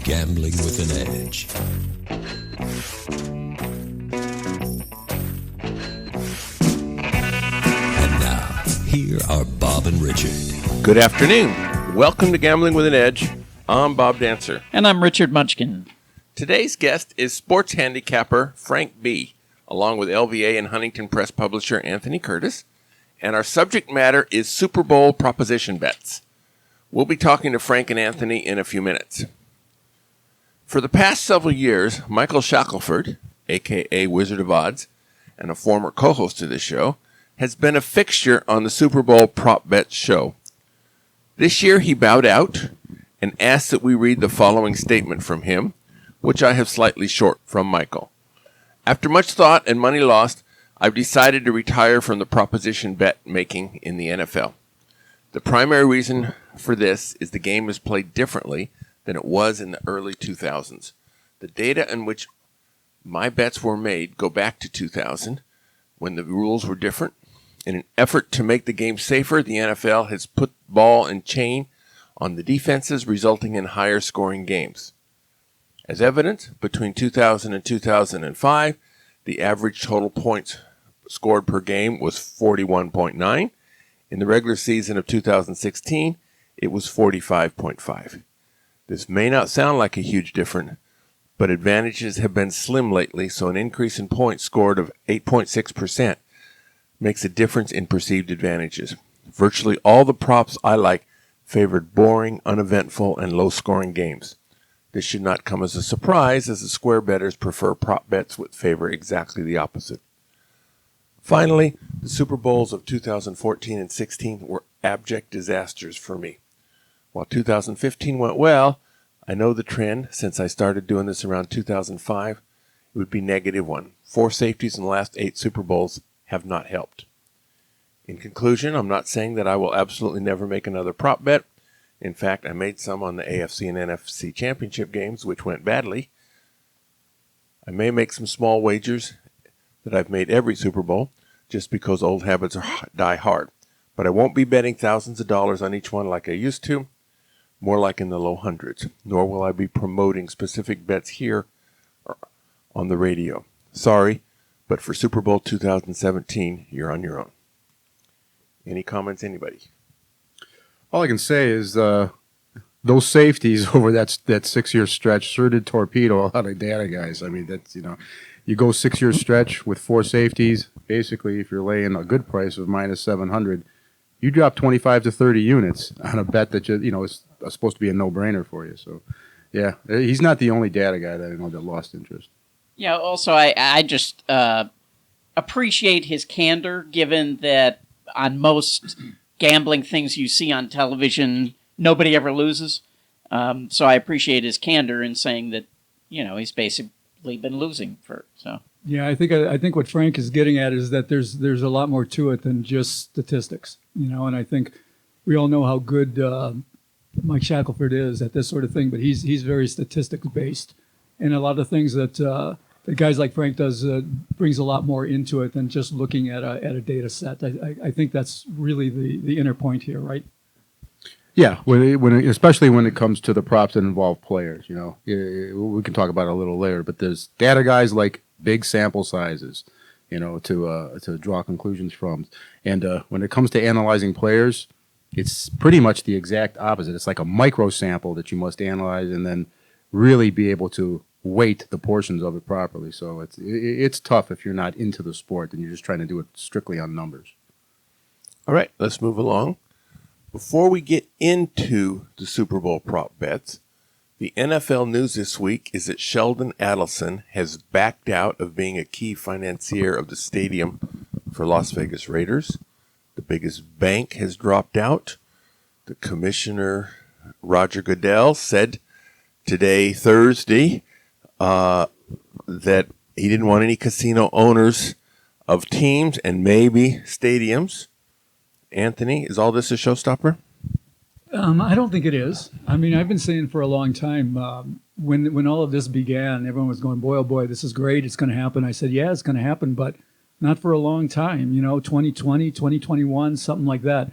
Gambling with an Edge. And now, here are Bob and Richard. Good afternoon. Welcome to Gambling with an Edge. I'm Bob Dancer. And I'm Richard Munchkin. Today's guest is sports handicapper Frank B., along with LVA and Huntington Press publisher Anthony Curtis. And our subject matter is Super Bowl proposition bets. We'll be talking to Frank and Anthony in a few minutes. For the past several years, Michael Shackelford, a.k.a. Wizard of Odds, and a former co-host of this show, has been a fixture on the Super Bowl prop bets show. This year he bowed out and asked that we read the following statement from him, which I have slightly short from Michael. After much thought and money lost, I've decided to retire from the proposition bet making in the NFL. The primary reason for this is the game is played differently than it was in the early 2000s. The data in which my bets were made go back to 2000, when the rules were different. In an effort to make the game safer, the NFL has put ball and chain on the defenses, resulting in higher scoring games. As evidence, between 2000 and 2005, the average total points scored per game was 41.9. In the regular season of 2016, it was 45.5. This may not sound like a huge difference, but advantages have been slim lately, so an increase in points scored of 8.6% makes a difference in perceived advantages. Virtually all the props I like favored boring, uneventful, and low-scoring games. This should not come as a surprise, as the square bettors prefer prop bets which favor exactly the opposite. Finally, the Super Bowls of 2014 and 16 were abject disasters for me. While 2015 went well, I know the trend, since I started doing this around 2005, it would be -1. 4 safeties in the last 8 Super Bowls have not helped. In conclusion, I'm not saying that I will absolutely never make another prop bet. In fact, I made some on the AFC and NFC championship games, which went badly. I may make some small wagers that I've made every Super Bowl, just because old habits die hard. But I won't be betting thousands of dollars on each one like I used to, more like in the low hundreds. Nor will I be promoting specific bets here or on the radio. Sorry, but for Super Bowl 2017, you're on your own. Any comments, anybody? All I can say is those safeties over that 6-year stretch sure did torpedo a lot of data guys. I mean, that's, you go 6-year stretch with 4 safeties. Basically, if you're laying a good price of -700, you drop 25 to 30 units on a bet that is supposed to be a no-brainer for you. So, yeah, he's not the only data guy that I know that lost interest. Yeah. Also, I just appreciate his candor, given that on most gambling things you see on television, nobody ever loses. So I appreciate his candor in saying that, he's basically been losing so. Yeah, I think what Frank is getting at is that there's a lot more to it than just statistics, and I think we all know how good Mike Shackelford is at this sort of thing, but he's very statistics based, and a lot of things that guys like Frank does brings a lot more into it than just looking at a data set. I think that's really the inner point here, right? Yeah, especially when it comes to the props that involve players, we can talk about it a little later, but there's data guys like big sample sizes, to draw conclusions from. And when it comes to analyzing players, it's pretty much the exact opposite. It's like a micro sample that you must analyze and then really be able to weight the portions of it properly. So it's tough if you're not into the sport and you're just trying to do it strictly on numbers. All right, let's move along. Before we get into the Super Bowl prop bets, the NFL news this week is that Sheldon Adelson has backed out of being a key financier of the stadium for Las Vegas Raiders. The biggest bank has dropped out. The commissioner, Roger Goodell, said today, Thursday, that he didn't want any casino owners of teams and maybe stadiums. Anthony, is all this a showstopper? I don't think it is. I mean, I've been saying for a long time, when all of this began, everyone was going, boy, oh boy, this is great, it's going to happen. I said, yeah, it's going to happen, but not for a long time, 2020, 2021, something like that.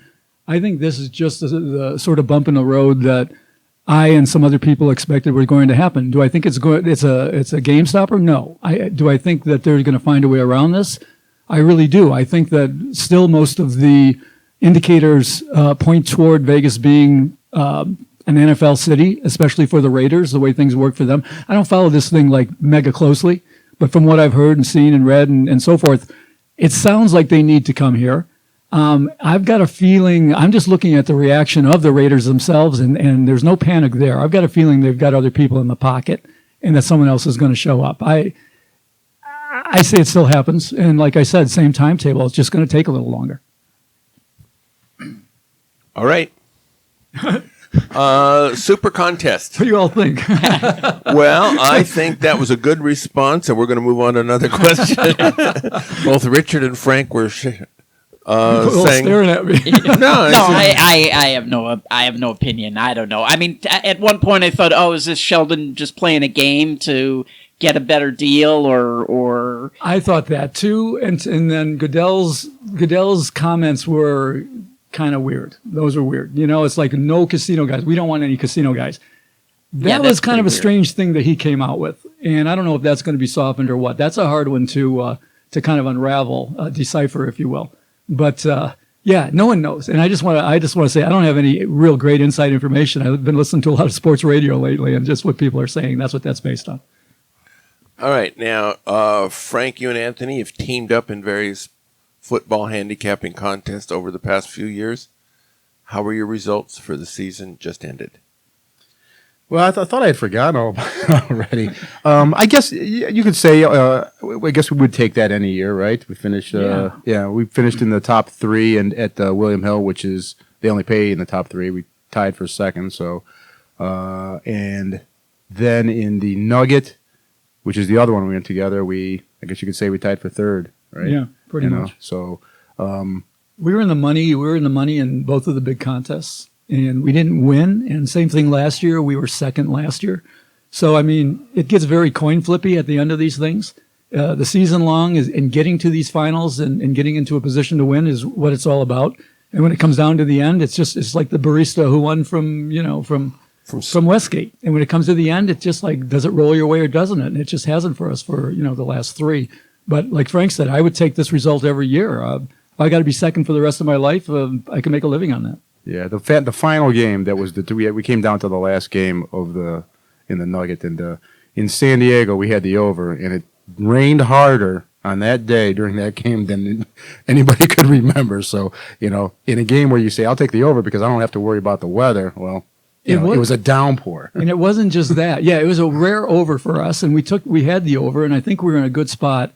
I think this is just the sort of bump in the road that I and some other people expected were going to happen. Do I think it's a game stopper? No. Do I think that they're going to find a way around this? I really do. I think that still most of the indicators point toward Vegas being an NFL city, especially for the Raiders, the way things work for them. I don't follow this thing like mega closely, but from what I've heard and seen and read and so forth, it sounds like they need to come here. I've got a feeling, I'm just looking at the reaction of the Raiders themselves, and there's no panic there. I've got a feeling they've got other people in the pocket and that someone else is going to show up. I say it still happens, and like I said, same timetable. It's just going to take a little longer. All right. Super contest. What do you all think? Well, I think that was a good response, and we're going to move on to another question. Both Richard and Frank were saying, staring at me. I have no opinion. I don't know. I mean, at one point I thought, oh, is this Sheldon just playing a game to get a better deal, or I thought that too, and then Goodell's comments were kind of weird. Those were weird. You know, it's like no casino guys. We don't want any casino guys. That was kind of a strange thing that he came out with, and I don't know if that's going to be softened or what. That's a hard one to kind of unravel, decipher, if you will. But yeah, no one knows, and I just want to say I don't have any real great inside information. I've been listening to a lot of sports radio lately, and just what people are saying. That's what that's based on. All right, now Frank, you and Anthony have teamed up in various football handicapping contests over the past few years. How were your results for the season just ended? Well, I thought I had forgotten all about it already. I guess you could say. I guess we would take that any year, right? We finished. We finished in the top 3, and at William Hill, which is they only pay in the top 3. We tied for second. So, and then in the Nugget, which is the other one we went together, I guess you could say we tied for third, right? Yeah, pretty much. So, we were in the money. We were in the money in both of the big contests. And we didn't win. And same thing last year. We were second last year. So, I mean, it gets very coin flippy at the end of these things. The season long and getting to these finals and getting into a position to win is what it's all about. And when it comes down to the end, it's like the barista who won from Westgate. And when it comes to the end, it's just like, does it roll your way or doesn't it? And it just hasn't for us for, the last 3. But like Frank said, I would take this result every year. If I got to be second for the rest of my life, I can make a living on that. Yeah, the final game that was we came down to the last game in the Nugget, and in San Diego we had the over, and it rained harder on that day during that game than anybody could remember. So in a game where you say I'll take the over because I don't have to worry about the weather, well, it was a downpour, and it wasn't just that. Yeah, it was a rare over for us, and we had the over, and I think we were in a good spot.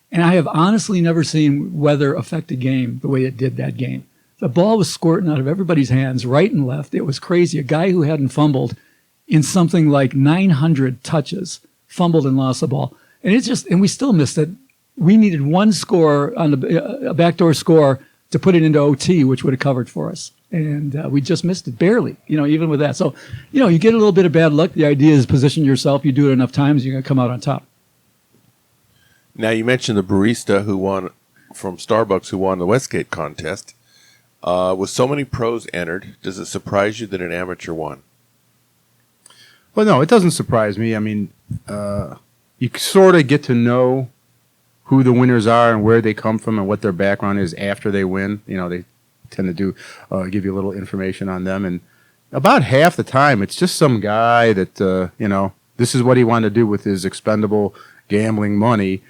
And I have honestly never seen weather affect a game the way it did that game. The ball was squirting out of everybody's hands, right and left. It was crazy. A guy who hadn't fumbled in something like 900 touches fumbled and lost the ball. And we still missed it. We needed one score on a backdoor score to put it into OT, which would have covered for us. And we just missed it barely, even with that. So, you get a little bit of bad luck. The idea is position yourself. You do it enough times, you're going to come out on top. Now, you mentioned the barista who won from Starbucks who won the Westgate contest. With so many pros entered, does it surprise you that an amateur won? Well, no, it doesn't surprise me. I mean, you sort of get to know who the winners are and where they come from and what their background is after they win. They tend to give you a little information on them. And about half the time, it's just some guy that, this is what he wanted to do with his expendable gambling money,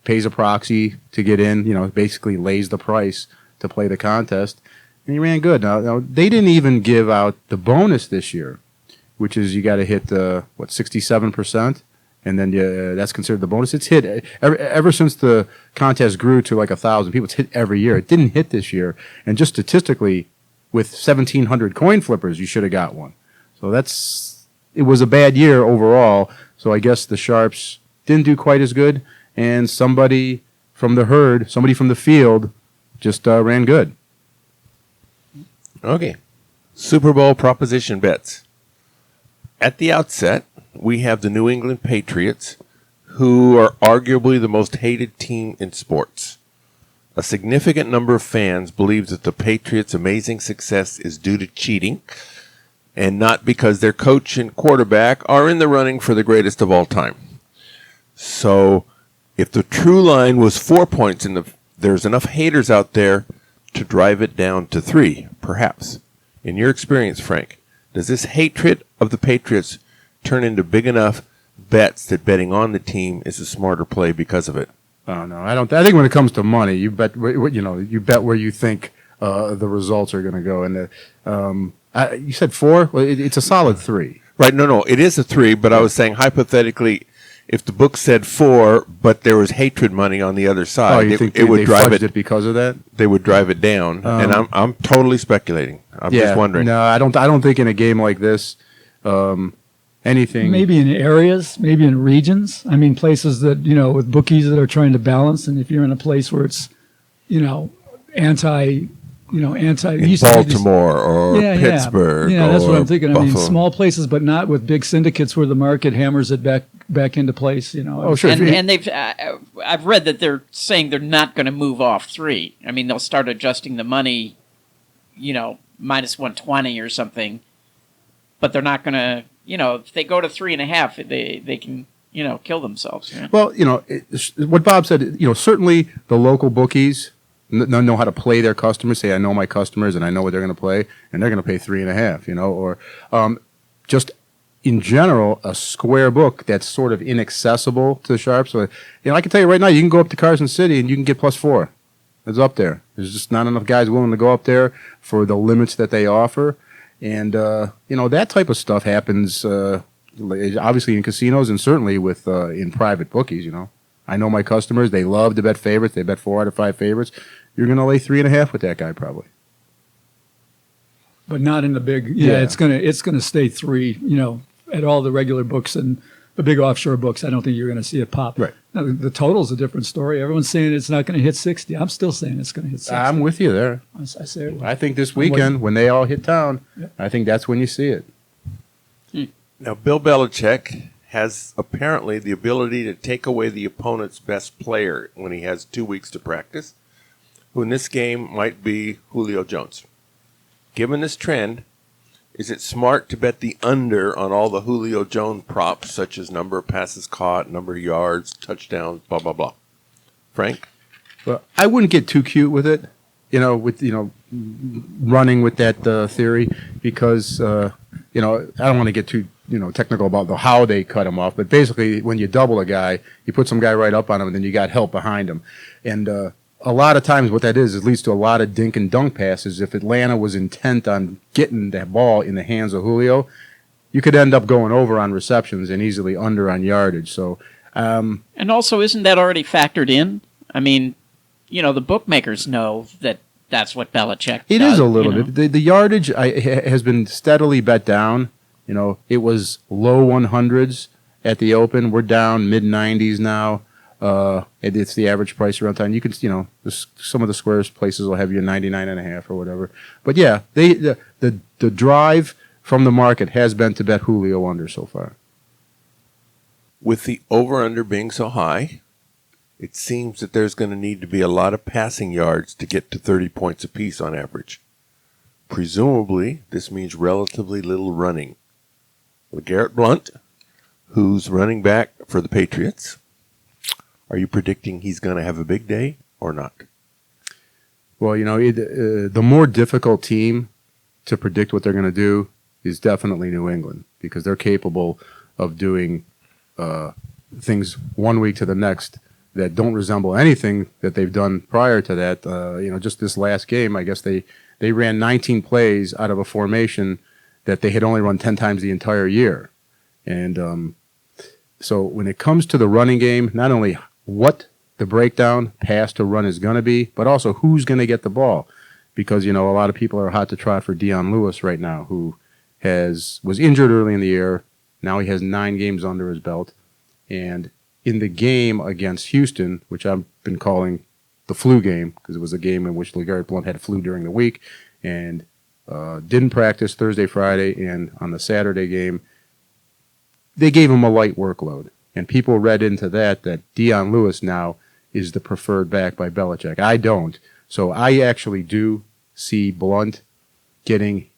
pays a proxy to get in, basically lays the price to play the contest, and he ran good. Now they didn't even give out the bonus this year, which is you got to hit 67%, and then that's considered the bonus. It's hit ever since the contest grew to like 1,000 people. It's hit every year. It didn't hit this year, and just statistically, with 1,700 coin flippers, you should have got one. So it was a bad year overall. So I guess the sharps didn't do quite as good, and somebody from the herd, somebody from the field, just ran good. Okay. Super Bowl proposition bets. At the outset, we have the New England Patriots, who are arguably the most hated team in sports. A significant number of fans believe that the Patriots' amazing success is due to cheating, and not because their coach and quarterback are in the running for the greatest of all time. So if the true line was 4 points, there's enough haters out there to drive it down to 3, perhaps. In your experience, Frank, does this hatred of the Patriots turn into big enough bets that betting on the team is a smarter play because of it? Oh no, I don't. I think when it comes to money, you bet. You bet where you think the results are going to go. And you said 4. Well, it's a solid 3. Right? No, it is a 3. But I was saying hypothetically, if the book said 4, but there was hatred money on the other side, you think it would they drive fudged it because of that? They would drive it down. And I'm totally speculating. I'm just wondering. No, I don't think in a game like this, anything. Maybe in areas, maybe in regions. I mean, places that, with bookies that are trying to balance. And if you're in a place where it's, anti. In Baltimore or Pittsburgh. Yeah, that's what I'm thinking. Buffalo. I mean, small places, but not with big syndicates where the market hammers it back into place. Oh, sure. And they've I've read that they're saying they're not going to move off 3. I mean, they'll start adjusting the money, minus 120 or something, but they're not going to. If they go to 3.5, they can kill themselves. Yeah? Well, what Bob said. Certainly the local bookies know how to play their customers. Say, I know my customers and I know what they're going to play, and they're going to pay 3.5. Or just in general, a square book that's sort of inaccessible to the sharps. So, I can tell you right now, you can go up to Carson City and you can get +4. It's up there. There's just not enough guys willing to go up there for the limits that they offer. And, that type of stuff happens, obviously in casinos and certainly with in private bookies, I know my customers. They love to bet favorites. They bet 4 out of 5 favorites. You're going to lay 3.5 with that guy probably. But not in the big. Yeah, it's gonna stay 3. At all the regular books and the big offshore books. I don't think you're going to see it pop. Right. Now, the total's a different story. Everyone's saying it's not going to hit 60. I'm still saying it's going to hit 60. I'm with you there. I say it. I think this weekend when they all hit town, I think that's when you see it. Now, Bill Belichick has apparently the ability to take away the opponent's best player when he has 2 weeks to practice, who in this game might be Julio Jones. Given this trend, is it smart to bet the under on all the Julio Jones props, such as number of passes caught, number of yards, touchdowns, blah, blah, blah? Frank? Well, I wouldn't get too cute with it, running with that theory because, I don't want to get too technical about how they cut him off, but basically when you double a guy, you put some guy right up on him, and then you got help behind him. And a lot of times what that is, it leads to a lot of dink and dunk passes. If Atlanta was intent on getting that ball in the hands of Julio, you could end up going over on receptions and easily under on yardage. So, and also, isn't that already factored in? I mean, the bookmakers know that that's what Belichick it does, is a little bit. The yardage has been steadily bet down. It was low 100s at the open. We're down mid-90s now. It's the average price around town. You can, some of the squares places will have you 99.5 or whatever. But yeah, the drive from the market has been to bet Julio under so far. With the over-under being so high, it seems that there's going to need to be a lot of passing yards to get to 30 points apiece on average. Presumably, this means relatively little running. LeGarrette Blount, who's running back for the Patriots, are you predicting he's going to have a big day or not? Well, the more difficult team to predict what they're going to do is definitely New England because they're capable of doing things 1 week to the next that don't resemble anything that they've done prior to that. Just this last game, I guess they ran 19 plays out of a formation that they had only run 10 times the entire year. And so when it comes to the running game, not only what the breakdown pass to run is going to be, but also who's going to get the ball. Because, a lot of people are hot to trot for Dion Lewis right now, who was injured early in the year. Now he has 9 games under his belt. And in the game against Houston, which I've been calling the flu game, because it was a game in which LeGarrette Blount had flu during the week and didn't practice Thursday, Friday, and on the Saturday game, they gave him a light workload. And people read into that Dion Lewis now is the preferred back by Belichick. I don't. So I actually do see Blount getting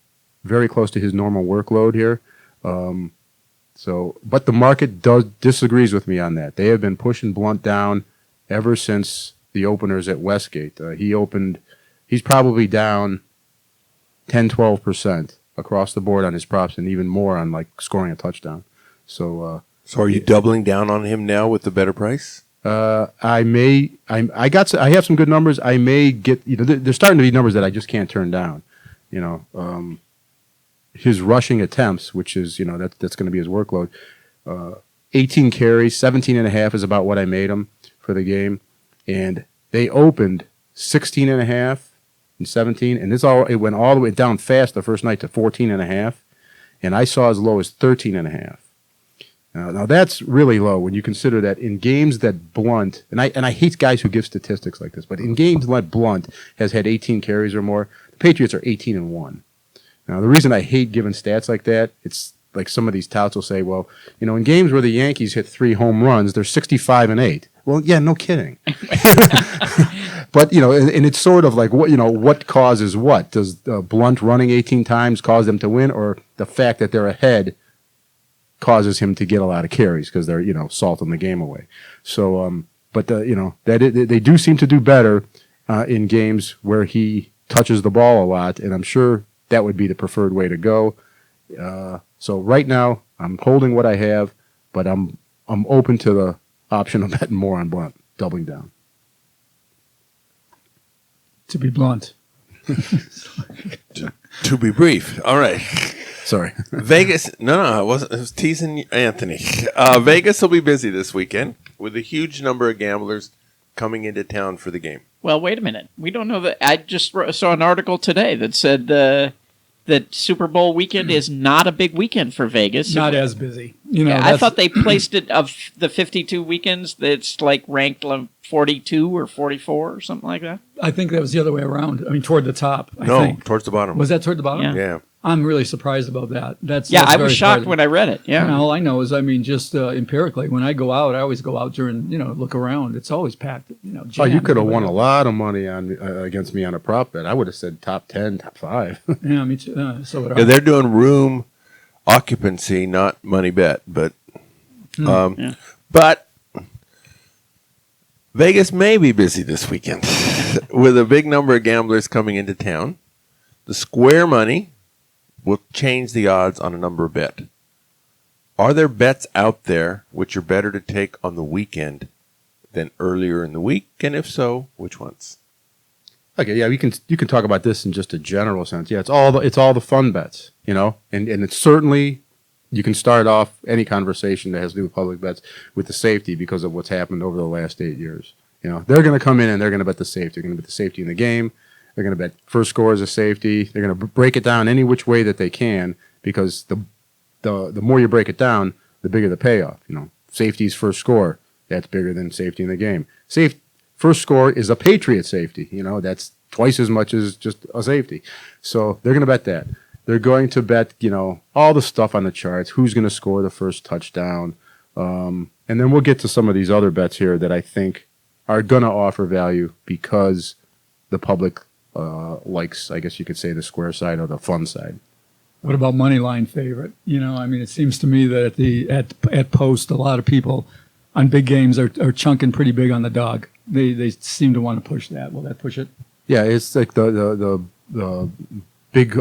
very close to his normal workload here. But the market disagrees with me on that. They have been pushing Blount down ever since the openers at Westgate. He's probably down 10-12% across the board on his props, and even more on like scoring a touchdown. So are you doubling down on him now with the better price? I have some good numbers. I may get, there's starting to be numbers that I just can't turn down. His rushing attempts, which is, that's going to be his workload. 18 carries, 17.5 is about what I made him for the game. And they opened 16.5 and 17. And it went all the way down fast the first night to 14.5. And I saw as low as 13.5. Now that's really low when you consider that in games that Blount, and I hate guys who give statistics like this, but in games that Blount has had 18 carries or more, the Patriots are 18-1. Now the reason I hate giving stats like that, it's like some of these touts will say, well, in games where the Yankees hit 3 home runs, they're 65-8. Well, yeah, no kidding. But and it's sort of like what causes what? Does Blount running 18 times cause them to win, or the fact that they're ahead causes him to get a lot of carries because they're salting the game away? So they do seem to do better in games where he touches the ball a lot, and I'm sure that would be the preferred way to go. So right now I'm holding what I have, but I'm open to the option of betting more on Blount, doubling down. To be blunt. To be brief. All right. Sorry. Vegas. No, I wasn't. I was teasing Anthony. Vegas will be busy this weekend with a huge number of gamblers coming into town for the game. Well, wait a minute. We don't know that. I just saw an article today that said that Super Bowl weekend is not a big weekend for Vegas. Not as busy. I thought they placed it of the 52 weekends. That's like ranked 42 or 44 or something like that. I think that was the other way around. I mean, toward the top. I No, think. towards the bottom. Was that toward the bottom? Yeah. I'm really surprised about that. That's I was very shocked surprising. when I read it. Yeah. All I know is, just empirically, when I go out, I always go out during, look around. It's always packed. Oh, you could have won a lot of money on against me on a prop bet. I would have said top 10, top 5. Yeah, me too. So would I. Yeah, they're doing room occupancy, not money bet, but but Vegas may be busy this weekend with a big number of gamblers coming into town. The square money will change the odds on a number of bets. Are there bets out there which are better to take on the weekend than earlier in the week? And if so, which ones? Okay, yeah, you can talk about this in just a general sense. Yeah, it's all the fun bets, and it's certainly you can start off any conversation that has to do with public bets with the safety because of what's happened over the last 8 years. They're going to come in and they're going to bet the safety. They're going to bet the safety in the game. They're going to bet first score as a safety. They're going to break it down any which way that they can because the more you break it down, the bigger the payoff. Safety's first score, that's bigger than safety in the game. First score is a Patriot safety. That's twice as much as just a safety. So they're going to bet that. They're going to bet, all the stuff on the charts, who's going to score the first touchdown. And then we'll get to some of these other bets here that I think are going to offer value because the public likes, I guess you could say, the square side or the fun side. What about money line favorite? It seems to me that at post, a lot of people on big games are chunking pretty big on the dog. They seem to want to push that. Will that push it? Yeah, it's like the big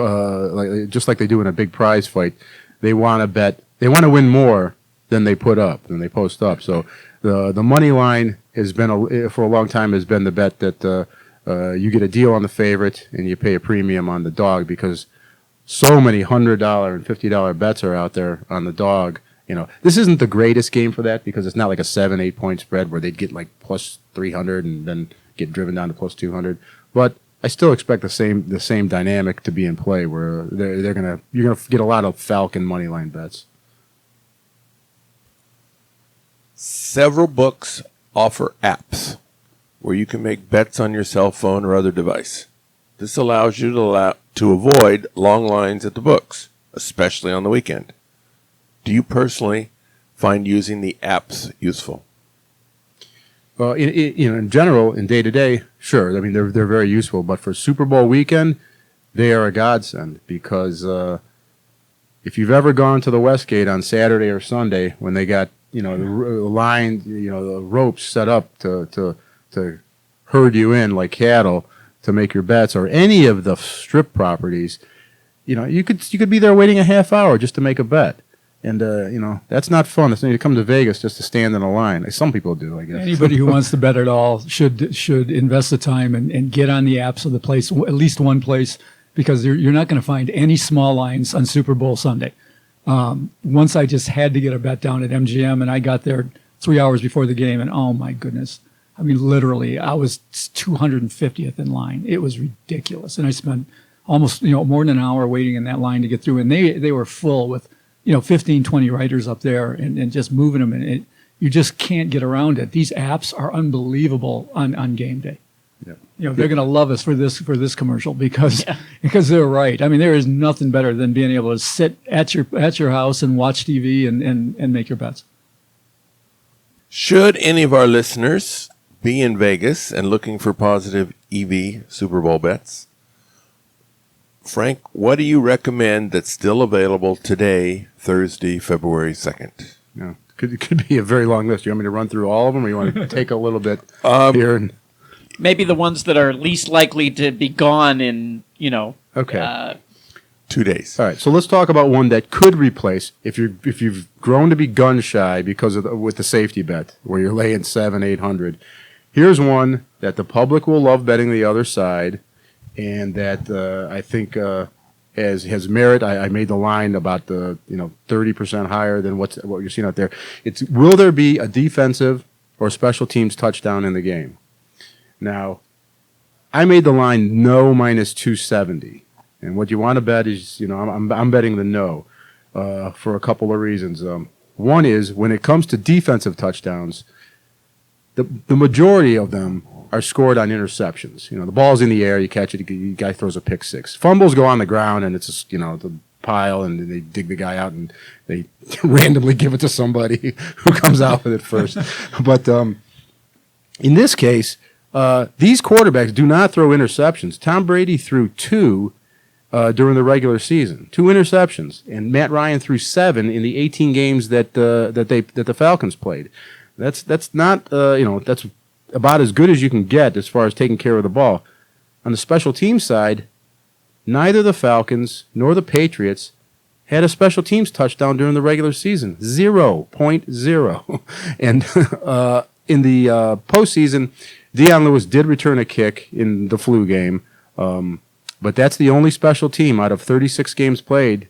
just like they do in a big prize fight. They want to bet. They want to win more than they put up, than they post up. So the money line has been for a long time has been the bet that you get a deal on the favorite and you pay a premium on the dog because so many $100 and $50 bets are out there on the dog. This isn't the greatest game for that because it's not like a 7-8 point spread where they'd get like plus 300 and then get driven down to plus 200. But I still expect the same dynamic to be in play where you're gonna get a lot of Falcon money line bets. Several books offer apps where you can make bets on your cell phone or other device. This allows you to avoid long lines at the books, especially on the weekend. Do you personally find using the apps useful? Well, in general, in day to day, sure. I mean, they're very useful. But for Super Bowl weekend, they are a godsend because if you've ever gone to the Westgate on Saturday or Sunday when they got the line, the ropes set up to herd you in like cattle to make your bets, or any of the strip properties, you could be there waiting a half hour just to make a bet. And, that's not fun. It's not to come to Vegas just to stand in a line. Some people do, I guess. Anybody who wants to bet at all should invest the time and get on the apps of the place, at least one place, because you're not going to find any small lines on Super Bowl Sunday. Once I just had to get a bet down at MGM, and I got there 3 hours before the game, and oh my goodness. I mean, literally, I was 250th in line. It was ridiculous. And I spent almost, more than an hour waiting in that line to get through. And they were full with 15, 20 writers up there and just moving them. And you just can't get around it. These apps are unbelievable on game day. Yeah. They're going to love us for this commercial because they're right. I mean, there is nothing better than being able to sit at your house and watch TV and make your bets. Should any of our listeners be in Vegas and looking for positive EV Super Bowl bets, Frank, what do you recommend that's still available today, Thursday, February 2nd? Yeah, it could be a very long list. You want me to run through all of them, or you want to take a little bit here? And maybe the ones that are least likely to be gone in, Okay. 2 days. All right, so let's talk about one that could replace if you've grown to be gun shy because of with the safety bet where you're laying 700-800. Here's one that the public will love betting the other side, and that I think has merit. I made the line about the 30% higher than what you're seeing out there. It's will there be a defensive or special teams touchdown in the game? Now, I made the line no minus 270. And what you want to bet is, I'm betting the no for a couple of reasons. One is when it comes to defensive touchdowns, the majority of them are scored on interceptions. The ball's in the air, you catch it, the guy throws a pick six. Fumbles go on the ground, and it's the pile, and they dig the guy out, and they randomly give it to somebody who comes out with it first. But in this case, these quarterbacks do not throw interceptions. Tom Brady threw 2 during the regular season, 2 interceptions, and Matt Ryan threw 7 in the 18 games that the Falcons played. That's not that's about as good as you can get as far as taking care of the ball. On the special teams side, neither the Falcons nor the Patriots had a special teams touchdown during the regular season, 0.0. And in the postseason, Deion Lewis did return a kick in the flu game. But that's the only special team out of 36 games played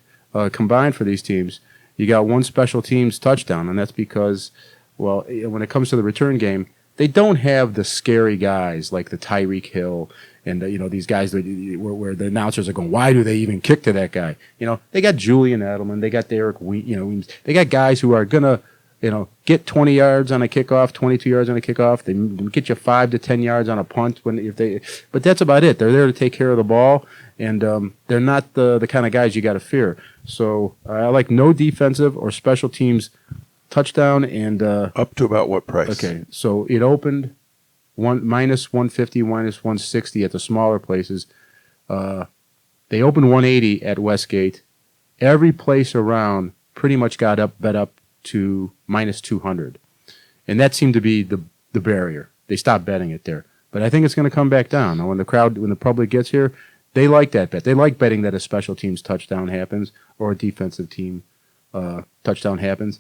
combined for these teams. You got one special teams touchdown, and that's because, when it comes to the return game, they don't have the scary guys like the Tyreek Hill and these guys where the announcers are going, why do they even kick to that guy? They got Julian Edelman, they got Derek Weems, they got guys who are gonna get 20 yards on a kickoff, 22 yards on a kickoff. They get you 5 to 10 yards on a punt but that's about it. They're there to take care of the ball, and they're not the kind of guys you got to fear. So I like no defensive or special teams touchdown. And up to about what price? Okay, so it opened minus 150, minus 160 at the smaller places. They opened 180 at Westgate. Every place around pretty much got bet up to minus 200, and that seemed to be the barrier. They stopped betting it there, but I think it's going to come back down. Now, when the public gets here, they like that bet. They like betting that a special teams touchdown happens or a defensive team touchdown happens,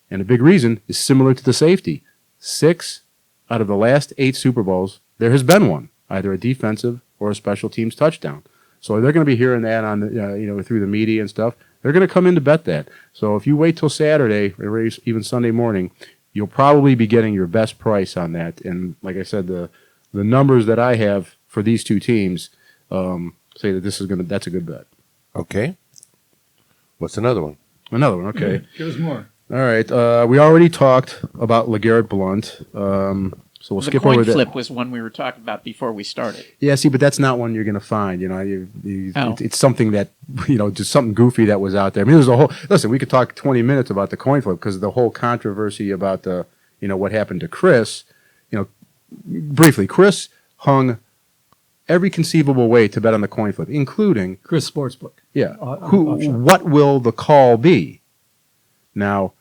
and a big reason is similar to the safety. 6 out of the last 8 Super Bowls, there has been one, either a defensive or a special teams touchdown. So they're going to be hearing that on through the media and stuff. They're going to come in to bet that. So if you wait till Saturday or even Sunday morning, you'll probably be getting your best price on that. And like I said, the numbers that I have for these two teams say that that's a good bet. Okay. What's another one? Another one. Okay. Give us more. All right. We already talked about LeGarrette Blount. So we'll skip over that. The coin flip was one we were talking about before we started. Yeah, see, but that's not one you're going to find. It's something that, just something goofy that was out there. I mean, there's a whole, listen, we could talk 20 minutes about the coin flip because of the whole controversy about what happened to Chris. Briefly, Chris hung every conceivable way to bet on the coin flip, including Chris Sportsbook. yeah, Offshore. what will the call be? Now,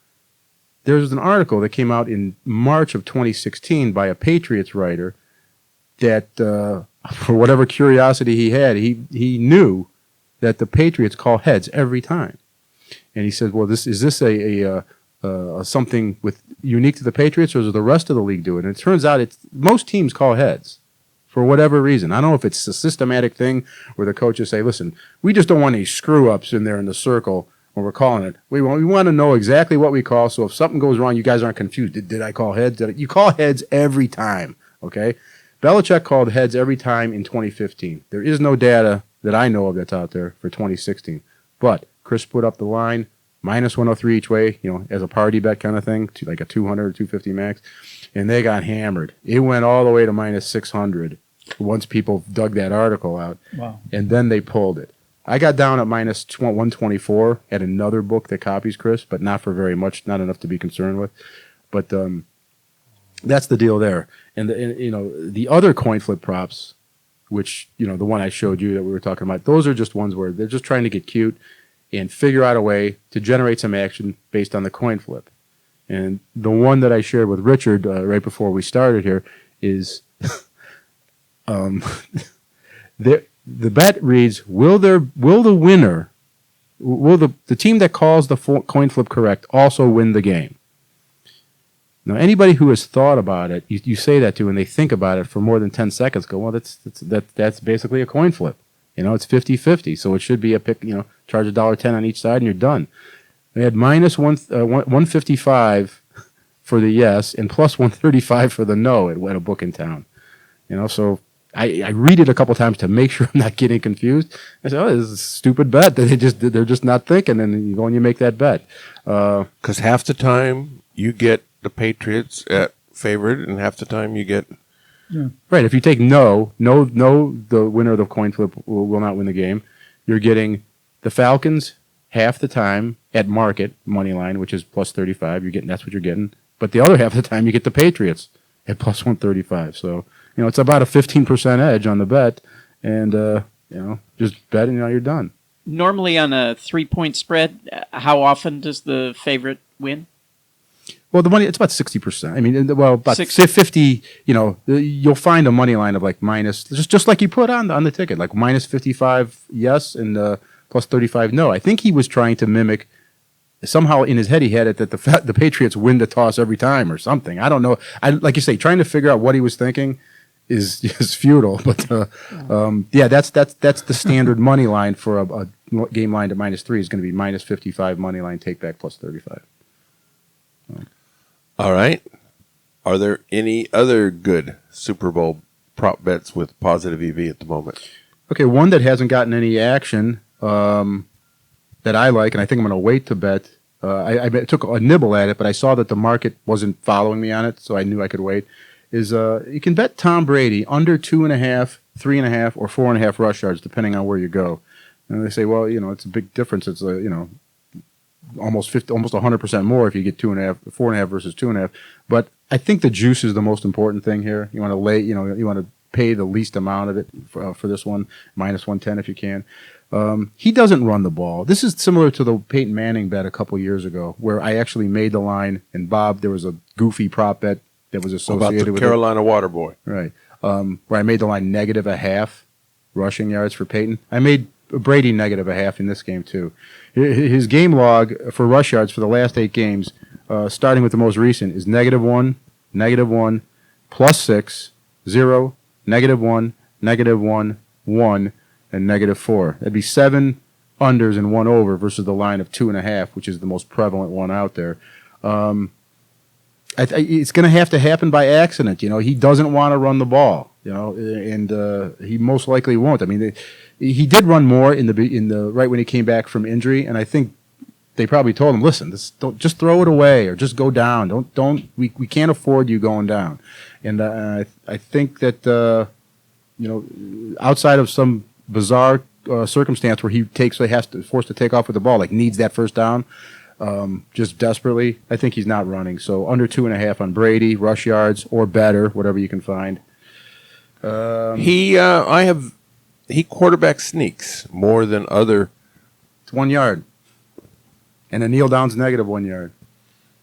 there's an article that came out in March of 2016 by a Patriots writer that, for whatever curiosity he had, he knew that the Patriots call heads every time, and he said, "Well, is this a something with unique to the Patriots, or does the rest of the league do it?" And it turns out most teams call heads for whatever reason. I don't know if it's a systematic thing where the coaches say, "Listen, we just don't want any screw ups in there in the circle when we're calling it. We want to know exactly what we call. So if something goes wrong, you guys aren't confused. Did I call heads? You call heads every time, okay?" Belichick called heads every time in 2015. There is no data that I know of that's out there for 2016. But Chris put up the line, minus 103 each way, as a party bet kind of thing, to like a 200 or 250 max, and they got hammered. It went all the way to minus 600 once people dug that article out, Wow. and then they pulled it. I got down at minus 124 at another book that copies Chris, but not for very much, not enough to be concerned with. But that's the deal there. And the other coin flip props, which the one I showed you that we were talking about, those are just ones where they're just trying to get cute and figure out a way to generate some action based on the coin flip. And the one that I shared with Richard right before we started here is the bet reads: Will the team that calls the coin flip correct also win the game? Now, anybody who has thought about it, you say that to, and they think about it for more than 10 seconds, go, well, that's basically a coin flip. It's 50-50, so it should be a pick. Charge $1.10 on each side, and you're done. They had minus 155 for the yes and plus 135 for the no at a book in town. So I read it a couple times to make sure I'm not getting confused. I said, "Oh, this is a stupid bet that they're just not thinking," and then you go and you make that bet. Because half the time you get the Patriots at favored, and half the time you get Right. If you take no, the winner of the coin flip will not win the game. You're getting the Falcons half the time at market money line, which is plus 35. That's what you're getting. But the other half of the time, you get the Patriots at plus 135. So it's about a 15% edge on the bet, and just bet and you're done. Normally on a 3-point spread, how often does the favorite win? Well, the money, it's about 60%. I mean, about 60. 50, you'll find a money line of like minus, just like you put on the ticket, like minus 55 yes and plus 35 no. I think he was trying to mimic, somehow in his head he had it that the Patriots win the toss every time or something. I don't know. Like you say, trying to figure out what he was thinking is futile. But that's the standard money line for a game line at minus 3 is going to be minus 55 money line take back plus 35. All right. Are there any other good Super Bowl prop bets with positive EV at the moment? Okay, one that hasn't gotten any action that I like, and I think I'm going to wait to bet. I took a nibble at it, but I saw that the market wasn't following me on it, so I knew I could wait. Is you can bet Tom Brady under 2.5, 3.5, or 4.5 rush yards, depending on where you go. And they say, well, it's a big difference. It's almost 100% more if you get 4.5 versus 2.5. But I think the juice is the most important thing here. You want to you want to pay the least amount of it for this one, minus 110 if you can. He doesn't run the ball. This is similar to the Peyton Manning bet a couple years ago, where I actually made the line, and Bob, there was a goofy prop bet that was associated about with the Carolina Water Boy, right? Where I made the line -0.5 rushing yards for Peyton. I made Brady -0.5 in this game too. His game log for rush yards for the last 8 games, starting with the most recent, is -1, -1, +6, 0, -1, -1, 1, and -4. That'd be 7 unders and 1 over versus the line of 2.5, which is the most prevalent one out there. It's going to happen by accident. He doesn't want to run the ball. And he most likely won't. I mean, he did run more in the right when he came back from injury, and I think they probably told him, "Listen, don't just throw it away or just go down. We can't afford you going down." And I think that outside of some bizarre circumstance where he has to forced to take off with the ball, like needs that first down, just desperately, I think he's not running. So under 2.5 on Brady, rush yards or better, whatever you can find. He quarterback sneaks more than other. It's 1 yard. And a kneel down's negative 1 yard.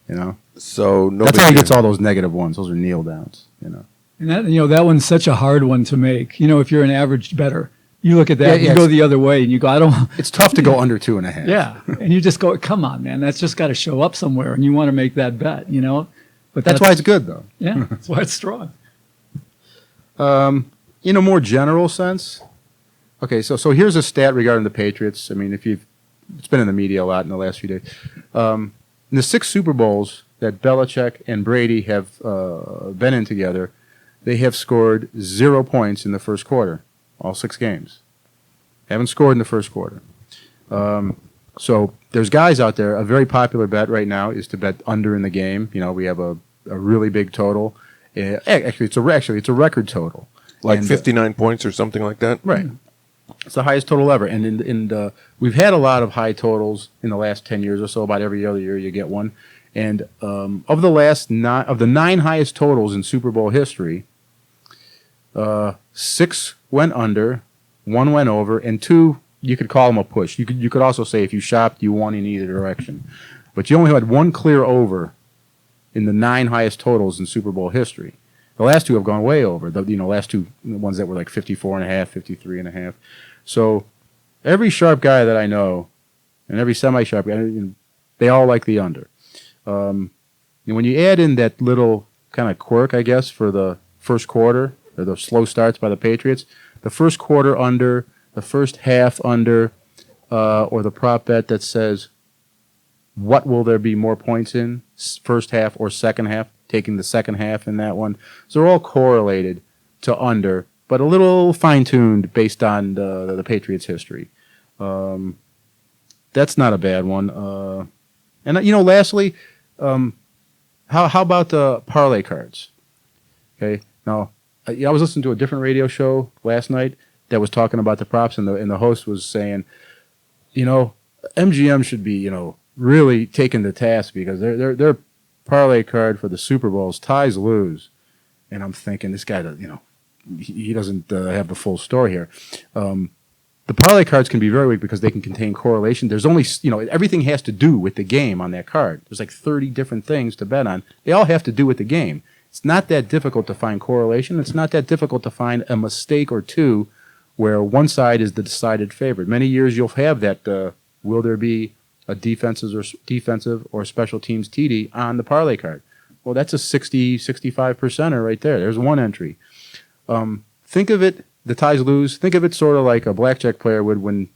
You know? So That's how he gets all those negative ones. Those are kneel downs, you know. And that one's such a hard one to make. If you're an average bettor, you look at that, Yeah, you go the other way, and you go, I don't. It's tough to go under 2.5. Yeah, and you just go, come on, man, that's just got to show up somewhere, and you want to make that bet, But That's why it's good, though. Yeah, that's why it's strong. In a more general sense, okay, so here's a stat regarding the Patriots. I mean, it's been in the media a lot in the last few days. In the 6 Super Bowls that Belichick and Brady have been in together, they have scored 0 points in the first quarter, all 6 games. Haven't scored in the first quarter. So there's guys out there. A very popular bet right now is to bet under in the game. We have a really big total. Actually, it's a record total. Like 59 points or something like that? Right. It's the highest total ever. And we've had a lot of high totals in the last 10 years or so. About every other year you get one. And of the 9 highest totals in Super Bowl history, 6 went under, 1 went over, and 2, you could call them a push. You could also say if you shopped, you won in either direction. But you only had 1 clear over in the 9 highest totals in Super Bowl history. The last 2 have gone way over. The last 2 ones that were like 54.5, 53.5. So every sharp guy that I know, and every semi-sharp guy, they all like the under. When you add in that little kind of quirk, I guess, for the first quarter, or the slow starts by the Patriots, the first quarter under, the first half under, or the prop bet that says, what will there be more points in, first half or second half, taking the second half in that one. So they're all correlated to under, but a little fine-tuned based on the Patriots' history. That's not a bad one. Lastly, how about the parlay cards? Okay, now I was listening to a different radio show last night that was talking about the props, and the host was saying, MGM should be really taken to task because their parlay card for the Super Bowls ties lose, and I'm thinking this guy he doesn't have the full story here. The parlay cards can be very weak because they can contain correlation. There's only, everything has to do with the game on that card. There's like 30 different things to bet on. They all have to do with the game. It's not that difficult to find correlation. It's not that difficult to find a mistake or two where one side is the decided favorite. Many years you'll have that, will there be a defensive or special teams TD on the parlay card? Well, that's a 65%er right there. There's one entry. Think of it, the ties lose. Think of it sort of like a blackjack player would when,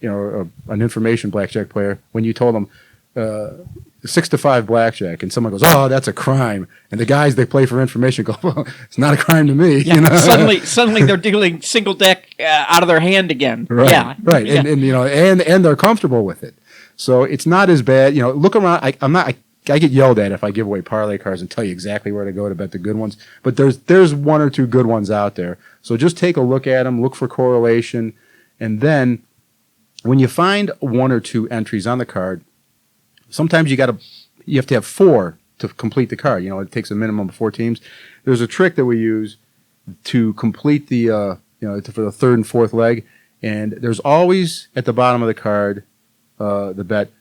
an information blackjack player, when you told them 6-5 blackjack, and someone goes, "Oh, that's a crime," and the guys they play for information go, "Well, it's not a crime to me." Yeah, suddenly they're dealing single deck out of their hand again. Right, yeah, right, yeah. And they're comfortable with it, so it's not as bad. Look around. I get yelled at if I give away parlay cards and tell you exactly where to go to bet the good ones. But there's 1 or 2 good ones out there. So just take a look at them, look for correlation, and then when you find 1 or 2 entries on the card, sometimes you have to have 4 to complete the card. It takes a minimum of 4 teams. There's a trick that we use to complete the for the third and fourth leg, and there's always at the bottom of the card the bet.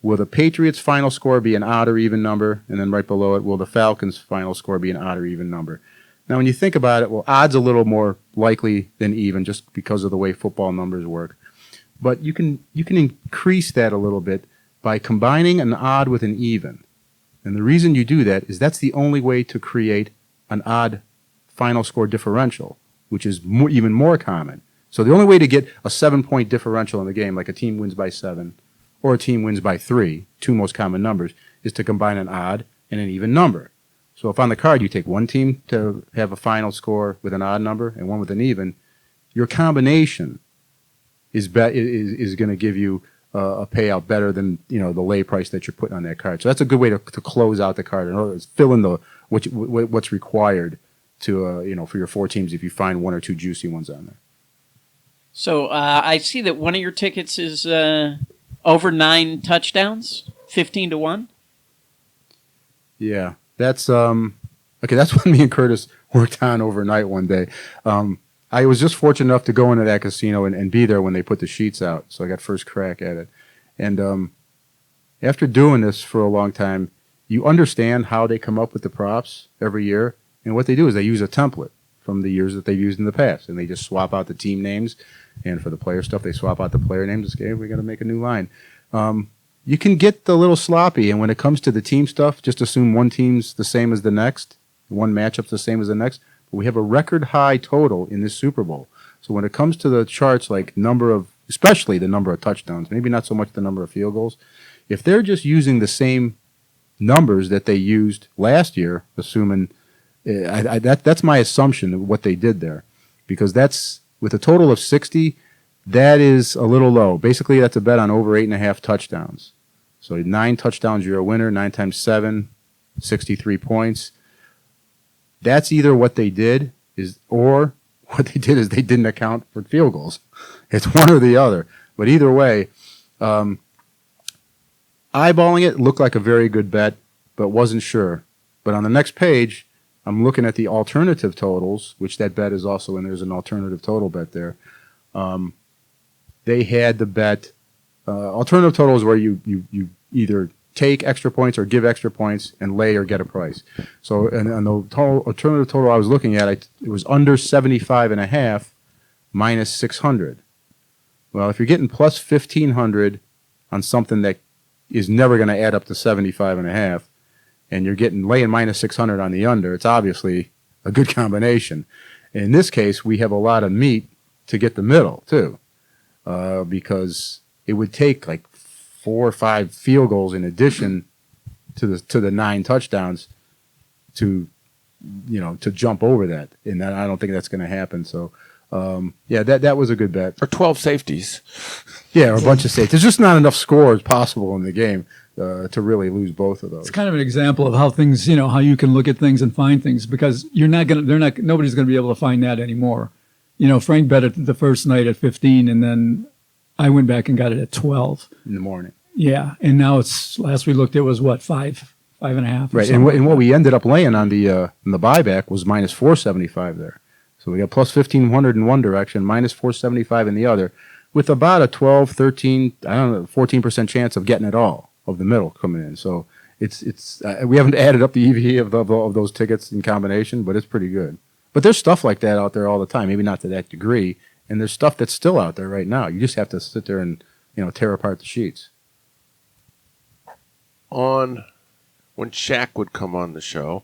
Will the Patriots' final score be an odd or even number? And then right below it, will the Falcons' final score be an odd or even number? Now, when you think about it, well, odd's a little more likely than even just because of the way football numbers work. But you can increase that a little bit by combining an odd with an even. And the reason you do that is that's the only way to create an odd final score differential, which is even more common. So the only way to get a 7-point differential in the game, like a team wins by 7, or a team wins by 3, 2 most common numbers, is to combine an odd and an even number. So if on the card you take one team to have a final score with an odd number and one with an even, your combination is going to give you a payout better than the lay price that you're putting on that card. So that's a good way to close out the card. In other words, fill in what's required to for your 4 teams if you find 1 or 2 juicy ones on there. So I see that one of your tickets is over 9 touchdowns, 15-1. Yeah, that's okay. That's what me and Curtis worked on overnight one day. I was just fortunate enough to go into that casino and be there when they put the sheets out, so I got first crack at it. And after doing this for a long time, you understand how they come up with the props every year. And what they do is they use a template from the years that they've used in the past, and they just swap out the team names. And for the player stuff, they swap out the player names. Okay, we got to make a new line. You can get a little sloppy, and when it comes to the team stuff, just assume one team's the same as the next, one matchup's the same as the next. But we have a record high total in this Super Bowl. So when it comes to the charts, like especially the number of touchdowns, maybe not so much the number of field goals, if they're just using the same numbers that they used last year, assuming that's my assumption of what they did there, because that's with a total of 60. That is a little low. Basically, that's a bet on over 8.5 touchdowns. So 9 touchdowns, you're a winner. 9 times 7, 63 points. That's either what they did or what they did is they didn't account for field goals. It's one or the other. But either way, eyeballing it looked like a very good bet, but wasn't sure. But on the next page, I'm looking at the alternative totals, which that bet is also in. There's an alternative total bet there. They had the bet. Alternative total is where you either take extra points or give extra points and lay or get a price. So and the alternative total I was looking at, it was under 75.5 minus 600. Well, if you're getting plus 1,500 on something that is never going to add up to 75.5, and you're getting laying minus 600 on the under, it's obviously a good combination. In this case, we have a lot of meat to get the middle too, because it would take like 4 or 5 field goals in addition to the 9 touchdowns to jump over that, and I don't think that's going to happen. So that was a good bet. Or 12 safeties. Yeah, or a bunch of safeties. There's just not enough scores possible in the game to really lose both of those. It's kind of an example of how things, how you can look at things and find things, because nobody's going to be able to find that anymore. Frank bet it the first night at 15, and then I went back and got it at 12 in the morning. Yeah, and now last we looked, it was what, 5.5. Right, and what we ended up laying on the buyback was minus 475 there. So we got plus 1,500 in one direction, minus 475 in the other, with about a 12, 13, 14% chance of getting it all of the middle coming in. So it's we haven't added up the EV of those tickets in combination, but it's pretty good. But there's stuff like that out there all the time, maybe not to that degree, and there's stuff that's still out there right now. You just have to sit there and tear apart the sheets. When Shaq would come on the show,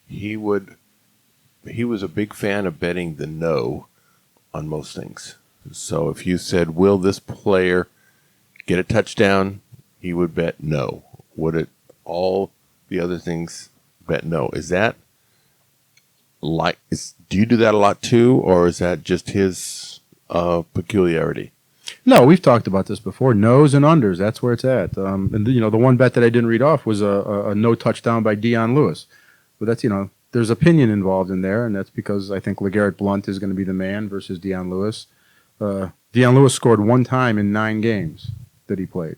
he was a big fan of betting the no on most things. So if you said, will this player get a touchdown, he would bet no. Would it all the other things bet no? Is that do you do that a lot too, or is that just his peculiarity? No, we've talked about this before. No's and unders, that's where it's at. And the one bet that I didn't read off was a no touchdown by Dion Lewis. But that's, there's opinion involved in there, and that's because I think LeGarrette Blount is going to be the man versus Dion Lewis. Dion Lewis scored 1 time in 9 games that he played.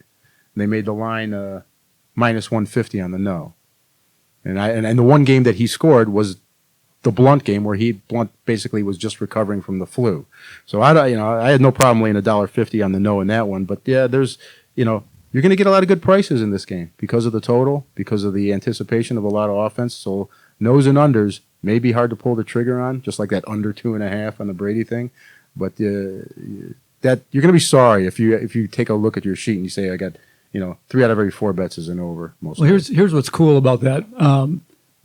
And they made the line minus 150 on the no. And the one game that he scored was the Blount game where Blount basically was just recovering from the flu. So I had no problem laying $1.50 on the no in that one. But yeah, there's you're going to get a lot of good prices in this game because of the total, because of the anticipation of a lot of offense. So no's and unders may be hard to pull the trigger on, just like that under 2.5 on the Brady thing. But that you're going to be sorry if you take a look at your sheet and you say I got 3 out of every 4 bets is an over. Well, here's what's cool about that.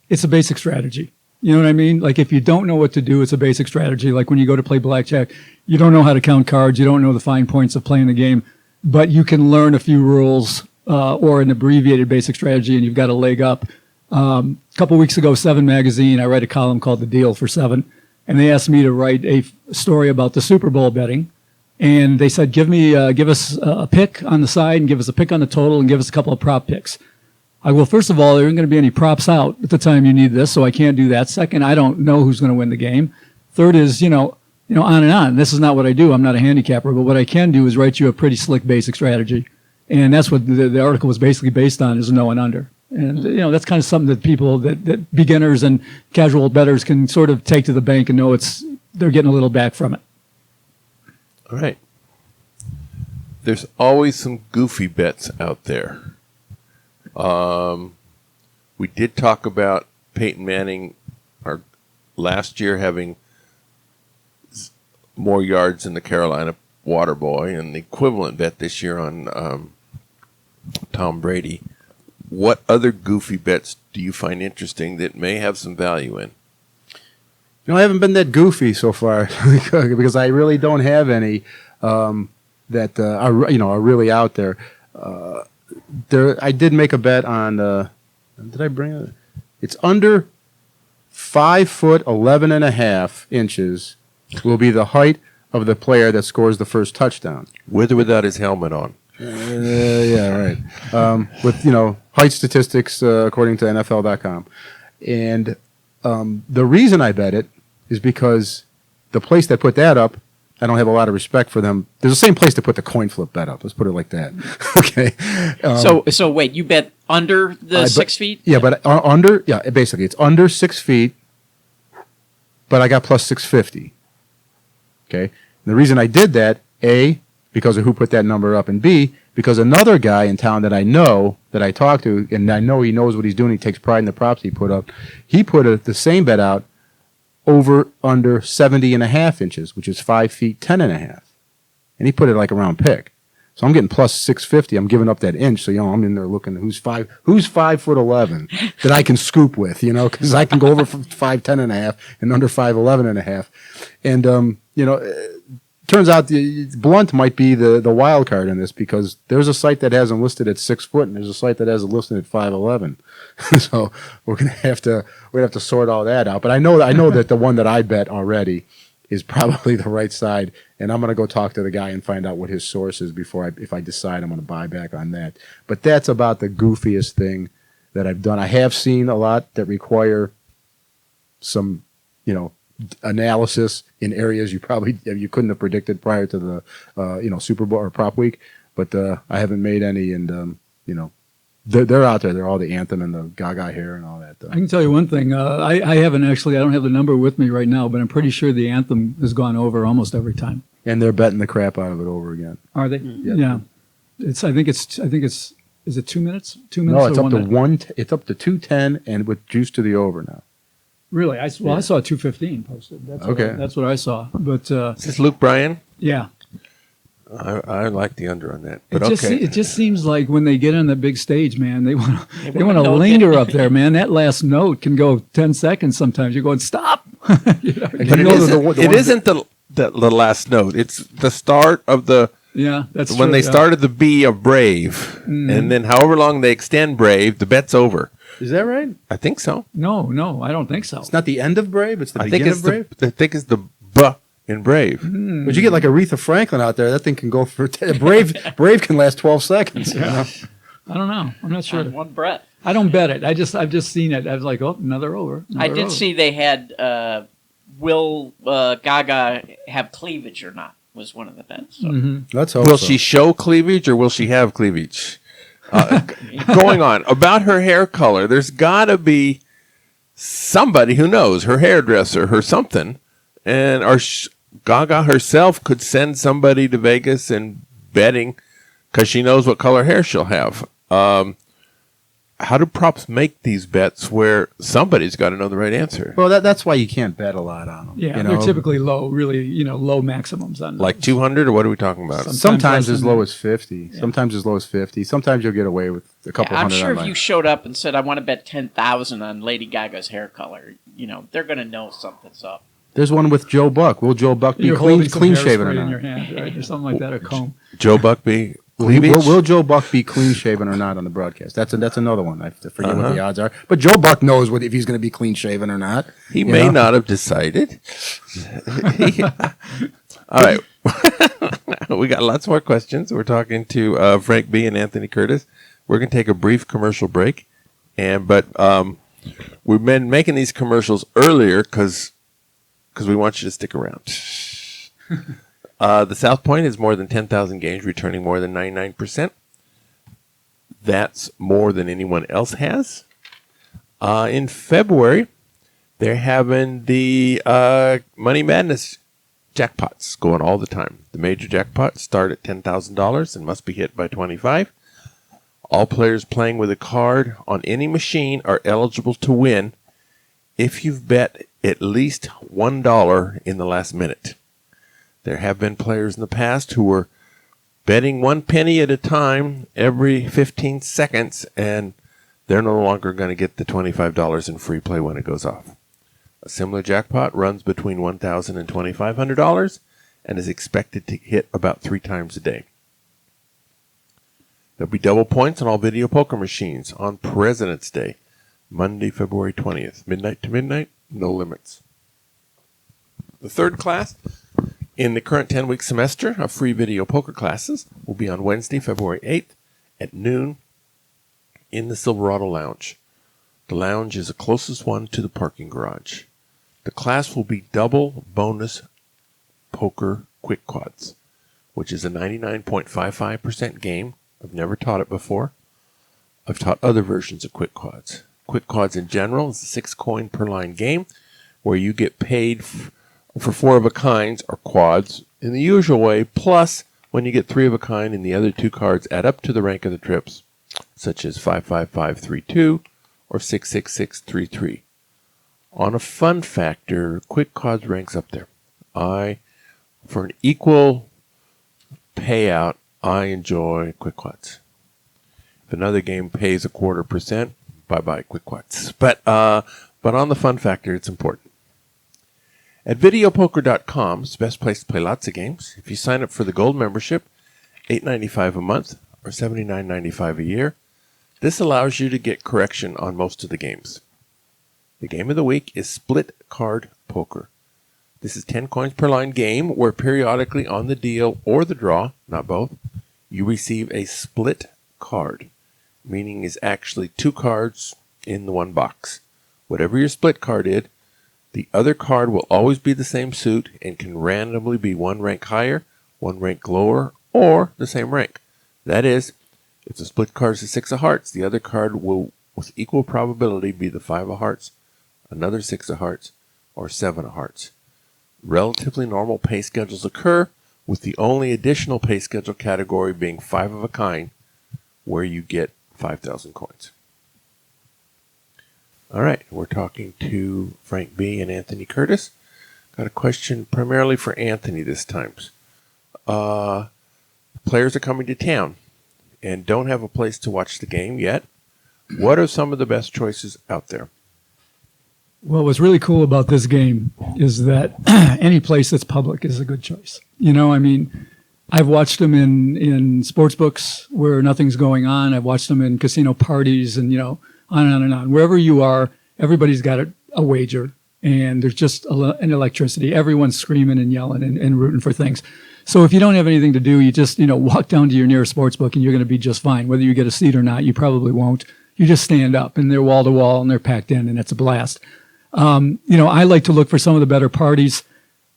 It's a basic strategy. You know what I mean? Like if you don't know what to do, it's a basic strategy. Like when you go to play blackjack, you don't know how to count cards, you don't know the fine points of playing the game, but you can learn a few rules or an abbreviated basic strategy, and you've got a leg up. A couple weeks ago, 7 Magazine, I write a column called The Deal for 7, and they asked me to write a story about the Super Bowl betting. And they said, give us a pick on the side and give us a pick on the total and give us a couple of prop picks. First of all, there aren't going to be any props out at the time you need this, so I can't do that. Second, I don't know who's going to win the game. Third is, on and on. This is not what I do. I'm not a handicapper, but what I can do is write you a pretty slick basic strategy. And that's what the article was basically based on, is no and under. And that's kind of something that people that beginners and casual bettors can sort of take to the bank and know they're getting a little back from it. All right. There's always some goofy bets out there. We did talk about Peyton Manning last year having more yards than the Carolina Water Boy, and the equivalent bet this year on Tom Brady. What other goofy bets do you find interesting that may have some value in? I haven't been that goofy so far because I really don't have any that are really out there. I did make a bet on. Did I bring it? It's under 5'11.5" will be the height of the player that scores the first touchdown. With or without his helmet on? Yeah, right. With height statistics according to NFL.com, and the reason I bet it is because the place that put that up, I don't have a lot of respect for them. There's the same place to put the coin flip bet up. Let's put it like that. Okay. So wait, you bet under the 6 feet? Yeah, but under. Yeah, basically it's under 6 feet, but I got plus 650. Okay. And the reason I did that, A, because of who put that number up, and B, because another guy in town that I know, that I talk to, and I know he knows what he's doing, he takes pride in the props he put up, he put the same bet out over under 70.5 inches, which is 5 feet 10.5. And he put it like a round pick. So I'm getting plus 650. I'm giving up that inch. So, I'm in there looking who's 5'11" that I can scoop with, because I can go over from 5'10.5" and under 5'11.5. And, turns out Blount might be the wild card in this, because there's a site that has him listed at 6 foot and there's a site that has him listed at 5'11". So we're gonna have to sort all that out. But I know that the one that I bet already is probably the right side, and I'm gonna go talk to the guy and find out what his source is if I decide I'm gonna buy back on that. But that's about the goofiest thing that I've done. I have seen a lot that require some, analysis in areas you couldn't have predicted prior to the Super Bowl or prop week, but I haven't made any, and they're out there. They're all the Anthem and the Gaga hair and all that. I can tell you one thing. I haven't actually. I don't have the number with me right now, but I'm pretty sure the Anthem has gone over almost every time. And they're betting the crap out of it over again. Are they? Yeah. I think it's. Is it 2 minutes? 2 minutes? No, it's up to one. It's up to 210, and with juice to the over now. Really? I saw 215 posted. That's what I saw. But Is this Luke Bryan? Yeah. I like the under on that. But it just seems like when they get on the big stage, man, they want to linger up there, man. That last note can go 10 seconds sometimes. You're going, stop. But it isn't the last note. It's the start of the. Yeah, that's when they started the B of Brave, and then however long they extend Brave, the bet's over. Is that right? I think so. No, I don't think so. It's not the end of Brave. It's the beginning of Brave. I think it's the B in Brave. But you get like Aretha Franklin out there. That thing can go for Brave. Brave can last 12 seconds. Yeah. I don't know. I'm not sure. On one breath. I don't bet it. I've just seen it. I was like, oh, another over. I did see they had will Gaga have cleavage or not was one of the bets. So. Let's hope. Will she show cleavage or will she have cleavage? Going on about her hair color, there's got to be somebody who knows, her hairdresser, her something, and Gaga herself could send somebody to Vegas and betting because she knows what color hair she'll have. How do props make these bets where somebody's got to know the right answer? Well, that's why you can't bet a lot on them. Yeah, they're typically low, really, low maximums on those. Like 200, or what are we talking about? Sometimes as low as 50. Yeah. Sometimes as low as 50. Sometimes you'll get away with a couple hundred. I'm sure if you showed up and said, I want to bet 10,000 on Lady Gaga's hair color, they're going to know something's up. There's one with Joe Buck. Will Joe Buck be clean shaven or not? In your hand, right? Or something like that, a comb. Joe Buck be... Will Joe Buck be clean shaven or not on the broadcast? That's another one. I forget what the odds are. But Joe Buck knows if he's going to be clean shaven or not. He may not have decided. All right. We got lots more questions. We're talking to Frank B. and Anthony Curtis. We're going to take a brief commercial break. But we've been making these commercials earlier because we want you to stick around. The South Point is more than 10,000 games, returning more than 99%. That's more than anyone else has. In February, they're having the Money Madness jackpots going all the time. The major jackpots start at $10,000 and must be hit by 25. All players playing with a card on any machine are eligible to win if you've bet at least $1 in the last minute. There have been players in the past who were betting 1 penny at a time every 15 seconds, and they're no longer going to get the $25 in free play when it goes off. A similar jackpot runs between $1,000 and $2,500 and is expected to hit about 3 times a day. There'll be double points on all video poker machines on President's Day, Monday, February 20th, midnight to midnight, no limits. The third class in the current 10-week semester of free video poker classes will be on Wednesday, February 8th at noon in the Silverado Lounge. The lounge is the closest one to the parking garage. The class will be double bonus poker quick quads, which is a 99.55% game. I've never taught it before. I've taught other versions of quick quads. Quick quads in general is a 6 coin per line game where you get paid for 4 of a kinds or quads in the usual way, plus when you get 3 of a kind and the other 2 cards add up to the rank of the trips, such as 55532 or 66633. On a fun factor, quick quads ranks up there. For an equal payout, I enjoy quick quads. If another game pays 0.25%, bye-bye quick quads. But on the fun factor, it's important. At videopoker.com, it's the best place to play lots of games. If you sign up for the gold membership, $8.95 a month or $79.95 a year, this allows you to get correction on most of the games. The game of the week is split card poker. This is 10 coins per line game where periodically on the deal or the draw, not both, you receive a split card, meaning is actually 2 cards in the one box. Whatever your split card is, the other card will always be the same suit and can randomly be 1 rank higher, 1 rank lower, or the same rank. That is, if the split card is the 6 of hearts, the other card will, with equal probability, be the 5 of hearts, another 6 of hearts, or 7 of hearts. Relatively normal pay schedules occur, with the only additional pay schedule category being 5 of a kind, where you get 5,000 coins. All right, we're talking to Frank B. and Anthony Curtis. Got a question primarily for Anthony this time. Players are coming to town and don't have a place to watch the game yet. What are some of the best choices out there? Well, what's really cool about this game is that any place that's public is a good choice. You know, I mean, I've watched them in sports books where nothing's going on. I've watched them in casino parties and, on and on and on. Wherever you are, everybody's got a wager, and there's just an electricity. Everyone's screaming and yelling and rooting for things. So if you don't have anything to do, you just, walk down to your nearest sports book and you're going to be just fine. Whether you get a seat or not, you probably won't. You just stand up, and they're wall to wall and they're packed in, and it's a blast. I like to look for some of the better parties.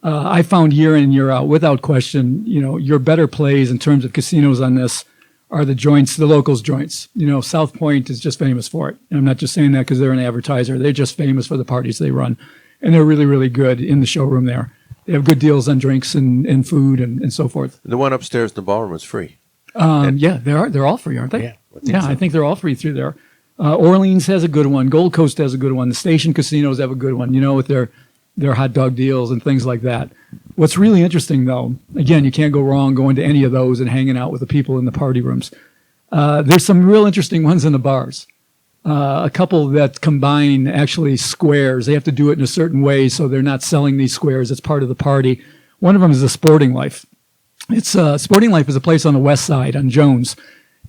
I found year in, year out, without question, your better plays in terms of casinos on this are the joints, the locals joints. South Point is just famous for it. And I'm not just saying that because they're an advertiser. They're just famous for the parties they run. And they're really, really good in the showroom there. They have good deals on drinks and food and so forth. The one upstairs in the ballroom is free. Yeah, they're all free, aren't they? Yeah, I think they're all free through there. Orleans has a good one. Gold Coast has a good one. The station casinos have a good one, with their hot dog deals and things like that. What's really interesting, though, again, you can't go wrong going to any of those and hanging out with the people in the party rooms. There's some real interesting ones in the bars. A couple that combine actually squares. They have to do it in a certain way so they're not selling these squares. It's part of the party. One of them is the Sporting Life. Sporting Life is a place on the west side on Jones.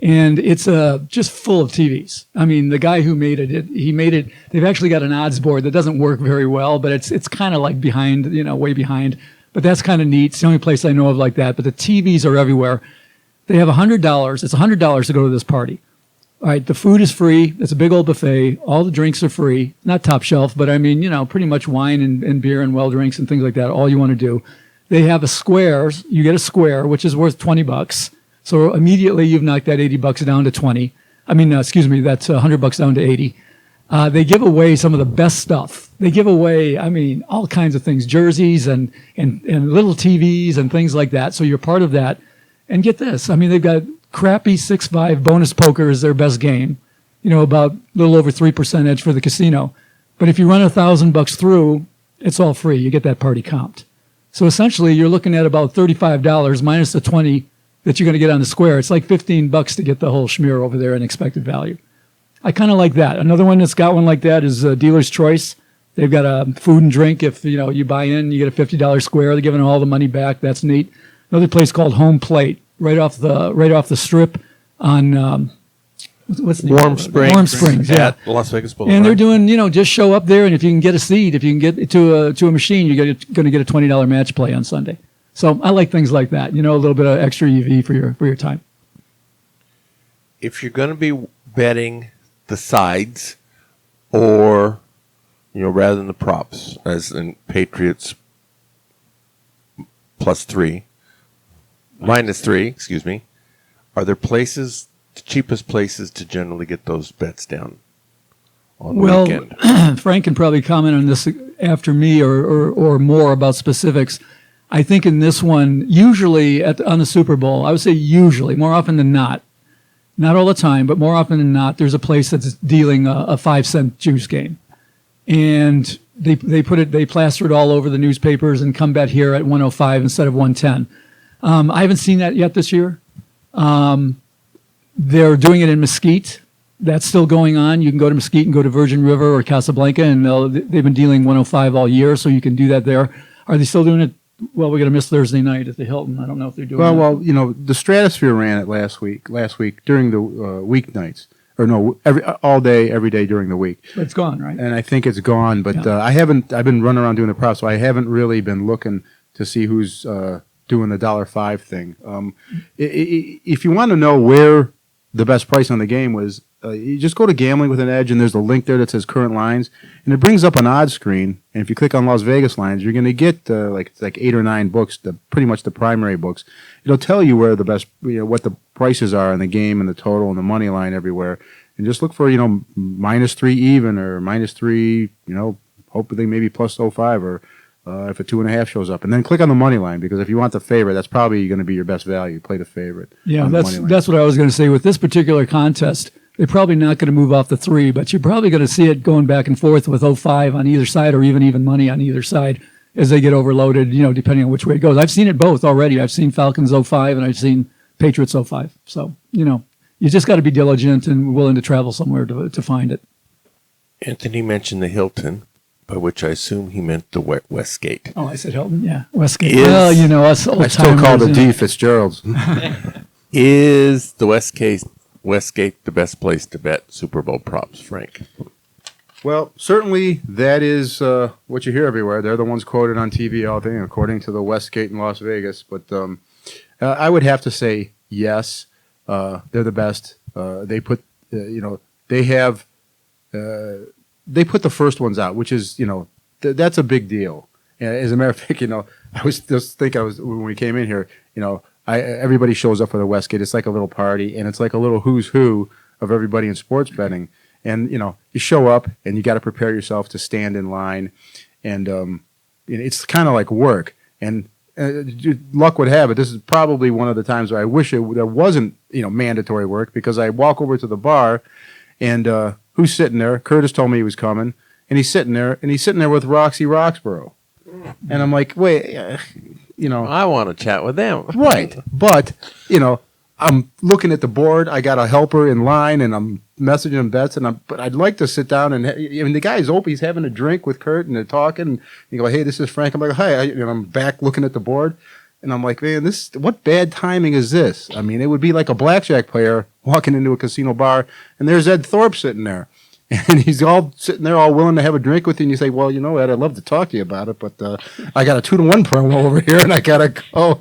And it's just full of TVs. I mean, the guy who made it, he made it. They've actually got an odds board that doesn't work very well, but it's kind of like behind, way behind. But that's kind of neat. It's the only place I know of like that. But the TVs are everywhere. They have $100. It's $100 to go to this party. All right, the food is free. It's a big old buffet. All the drinks are free. Not top shelf, but I mean, pretty much wine and beer and well drinks and things like that. All you want to do. They have a square. You get a square, which is worth $20. So immediately you've knocked that $80 down to $20. Excuse me, that's $100 down to 80. They give away some of the best stuff. They give away, all kinds of things, jerseys and little TVs and things like that. So you're part of that. And get this, they've got crappy 6-5 bonus poker is their best game. About a little over 3% edge for the casino. But if you run $1,000 through, it's all free. You get that party comped. So essentially, you're looking at about $35 minus the 20 that you're going to get on the square. It's like $15 to get the whole schmear over there in expected value. I kind of like that. Another one that's got one like that is Dealer's Choice. They've got a food and drink. If you buy in, you get a $50 square. They're giving all the money back. That's neat. Another place called Home Plate, right off the strip on what's the name? Warm Springs, yeah, at Las Vegas Boulevard. And they're doing, just show up there, and if you can get a seat, if you can get to a machine, you're going to get a $20 match play on Sunday. So I like things like that. A little bit of extra EV for your time. If you're going to be betting the sides, or rather than the props, as in Patriots +3, -3, excuse me, are there places? Cheapest places to generally get those bets down on the weekend? Frank can probably comment on this after me or more about specifics. I think in this one, usually on the Super Bowl, I would say usually, more often than not all the time, but more often than not, there's a place that's dealing a 5-cent juice game. And they plaster it all over the newspapers and come bet here at 105 instead of 110. I haven't seen that yet this year. They're doing it in Mesquite. That's still going on. You can go to Mesquite and go to Virgin River or Casablanca, and they've been dealing 105 all year, so you can do that there. Are they still doing it? Well, we're going to miss Thursday night at the Hilton. I don't know if they're doing it. Well, the Stratosphere ran it last week during the weeknights. All day, every day during the week. But it's gone, right? And I think it's gone, but Yeah. I've been running around doing the props, so I haven't really been looking to see who's doing the $1.05 thing. If you want to know where the best price on the game was, you just go to Gambling with an Edge, and there's a link there that says current lines, and it brings up an odds screen. And if you click on Las Vegas lines, you're going to get like 8 or 9 books, pretty much the primary books. It'll tell you where the best, what the prices are in the game and the total and the money line everywhere. And just look for -3 even or -3, hopefully maybe +05 or if a 2.5 shows up, and then click on the money line, because if you want the favorite, that's probably going to be your best value. Play the favorite. Yeah, that's what I was going to say. With this particular contest, they're probably not going to move off the 3, but you're probably going to see it going back and forth with 05 on either side, or even money on either side as they get overloaded. Depending on which way it goes. I've seen it both already. I've seen Falcons 05 and I've seen Patriots 05. So you just got to be diligent and willing to travel somewhere to find it. Anthony mentioned the Hilton, by which I assume he meant the Westgate. Oh, I said Hilton. Yeah, Westgate. Is- Well, us old I still call timers, it D. Fitzgerald's. Is the Westgate the best place to bet Super Bowl props, Frank? Well, certainly that is what you hear everywhere. They're the ones quoted on TV all day, according to the Westgate in Las Vegas. But I would have to say yes. They're the best. They put, they put the first ones out, which is, that's a big deal. As a matter of fact, I was just thinking, when we came in here, everybody shows up for the Westgate. It's like a little party, and it's like a little who's who of everybody in sports betting. And, you show up, and you got to prepare yourself to stand in line. And it's kind of like work. And luck would have it, this is probably one of the times where I wish there wasn't, mandatory work, because I walk over to the bar, and who's sitting there? Curtis told me he was coming, and he's sitting there with Roxy Roxborough. And I'm like, wait, I want to chat with them. Right. But, I'm looking at the board. I got a helper in line, and I'm messaging him bets, but I'd like to sit down and the guy's open. He's having a drink with Kurt, and they're talking. And you go, hey, this is Frank. I'm like, hi. And I'm back looking at the board, and I'm like, man, what bad timing is this? I mean, it would be like a blackjack player walking into a casino bar, and there's Ed Thorpe sitting there. And he's all sitting there, all willing to have a drink with you. And you say, well, Ed, I'd love to talk to you about it, but I got a 2-to-1 promo over here, and I got to go.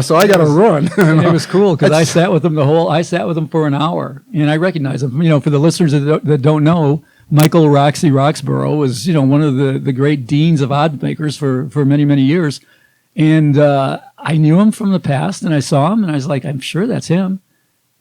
So I got to run. It was cool because I sat with him for an hour, and I recognized him. For the listeners that don't know, Michael Roxy Roxborough was, one of the great deans of odd makers for many, many years. And I knew him from the past, and I saw him, and I was like, I'm sure that's him.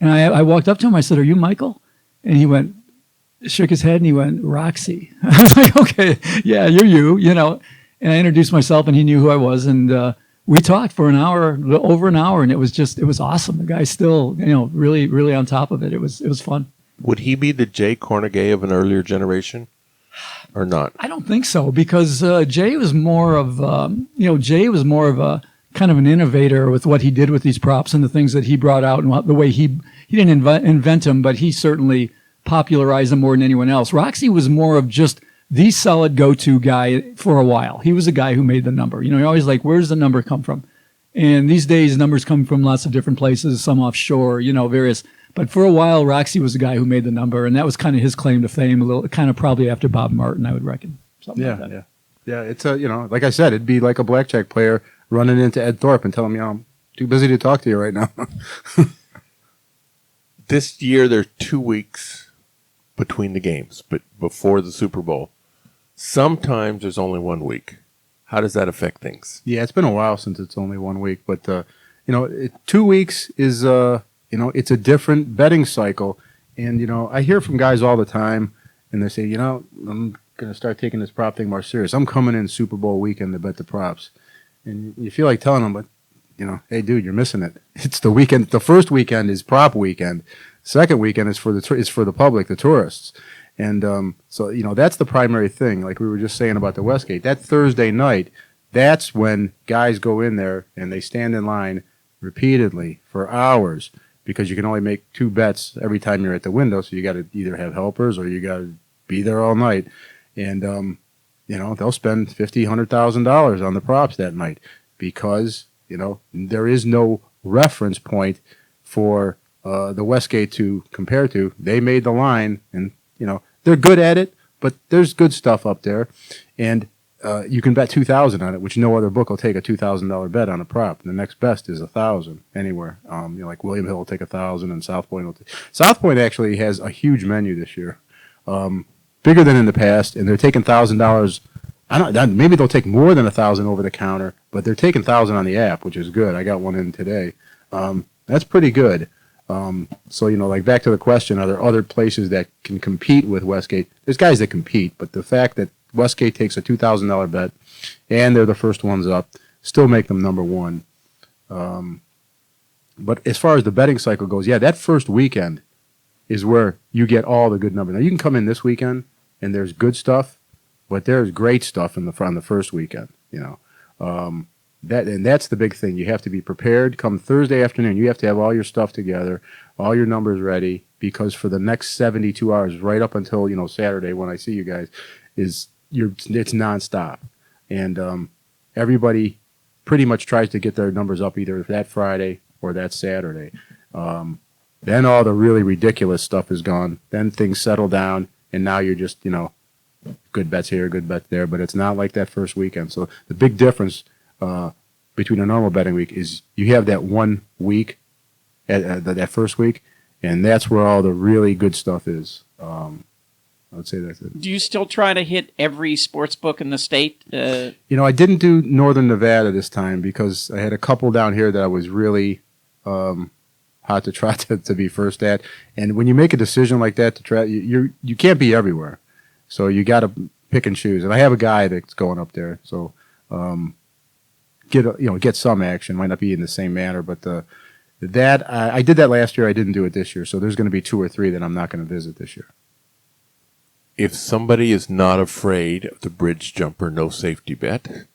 And I walked up to him. I said, are you Michael? And he shook his head and he went, Roxy. I was like, okay, yeah, you're you know. And I introduced myself and he knew who I was. And we talked for an hour, over an hour. And it was awesome. The guy's still, really, really on top of it. It was fun. Would he be the Jay Cornegay of an earlier generation or not? I don't think so, because Jay was more of, a kind of an innovator with what he did with these props and the things that he brought out and the way he didn't invent them, but he certainly popularized them more than anyone else. Roxy was more of just the solid go-to guy for a while. He was a guy who made the number. You're always like, where's the number come from? And these days, numbers come from lots of different places, some offshore, various. But for a while, Roxy was the guy who made the number, and that was kind of his claim to fame, a little, kind of probably after Bob Martin, I would reckon. Something like that. Yeah. It's like I said, it'd be like a blackjack player running into Ed Thorpe and telling him, I'm too busy to talk to you right now. This year, there's 2 weeks between the games, but before the Super Bowl. Sometimes there's only 1 week. How does that affect things? Yeah, it's been a while since it's only 1 week, but 2 weeks is it's a different betting cycle. And I hear from guys all the time, and they say, I'm going to start taking this prop thing more serious. I'm coming in Super Bowl weekend to bet the props. And you feel like telling them, but hey, dude, you're missing it. It's the weekend. The first weekend is prop weekend. Second weekend is for the public, the tourists. And so that's the primary thing. Like we were just saying about the Westgate, that Thursday night, that's when guys go in there and they stand in line repeatedly for hours, because you can only make 2 bets every time you're at the window. So you got to either have helpers or you got to be there all night. And they'll spend $100,000 on the props that night, because there is no reference point for the Westgate to compare to. They made the line, and they're good at it, but there's good stuff up there, and you can bet $2,000 on it, which no other book will take a $2,000 bet on a prop. The next best is $1,000 anywhere. Like William Hill will take $1,000, and South Point South Point actually has a huge menu this year, bigger than in the past, and they're taking $1,000. Maybe they'll take more than $1,000 over the counter, but they're taking $1,000 on the app, which is good. I got one in today. That's pretty good. So like back to the question, are there other places that can compete with Westgate? There's guys that compete, but the fact that Westgate takes a $2,000 bet and they're the first ones up still make them number one. But as far as the betting cycle goes, that first weekend is where you get all the good numbers. Now you can come in this weekend and there's good stuff, but there's great stuff on the first weekend. That's the big thing. You have to be prepared. Come Thursday afternoon, you have to have all your stuff together, all your numbers ready, because for the next 72 hours, right up until Saturday when I see you guys, it's nonstop, and everybody pretty much tries to get their numbers up either that Friday or that Saturday. Then all the really ridiculous stuff is gone. Then things settle down, and now you're just good bets here, good bets there, but it's not like that first weekend. So the big difference between a normal betting week is you have that 1 week, that first week, and that's where all the really good stuff is. I would say that's it. Do you still try to hit every sports book in the state? I didn't do Northern Nevada this time because I had a couple down here that I was really hot to try to be first at. And when you make a decision like that to try, you can't be everywhere. So you got to pick and choose. And I have a guy that's going up there, so get some action. Might not be in the same manner, but I did that last year. I didn't do it this year. So there's going to be 2 or 3 that I'm not going to visit this year. If somebody is not afraid of the bridge jumper no safety bet,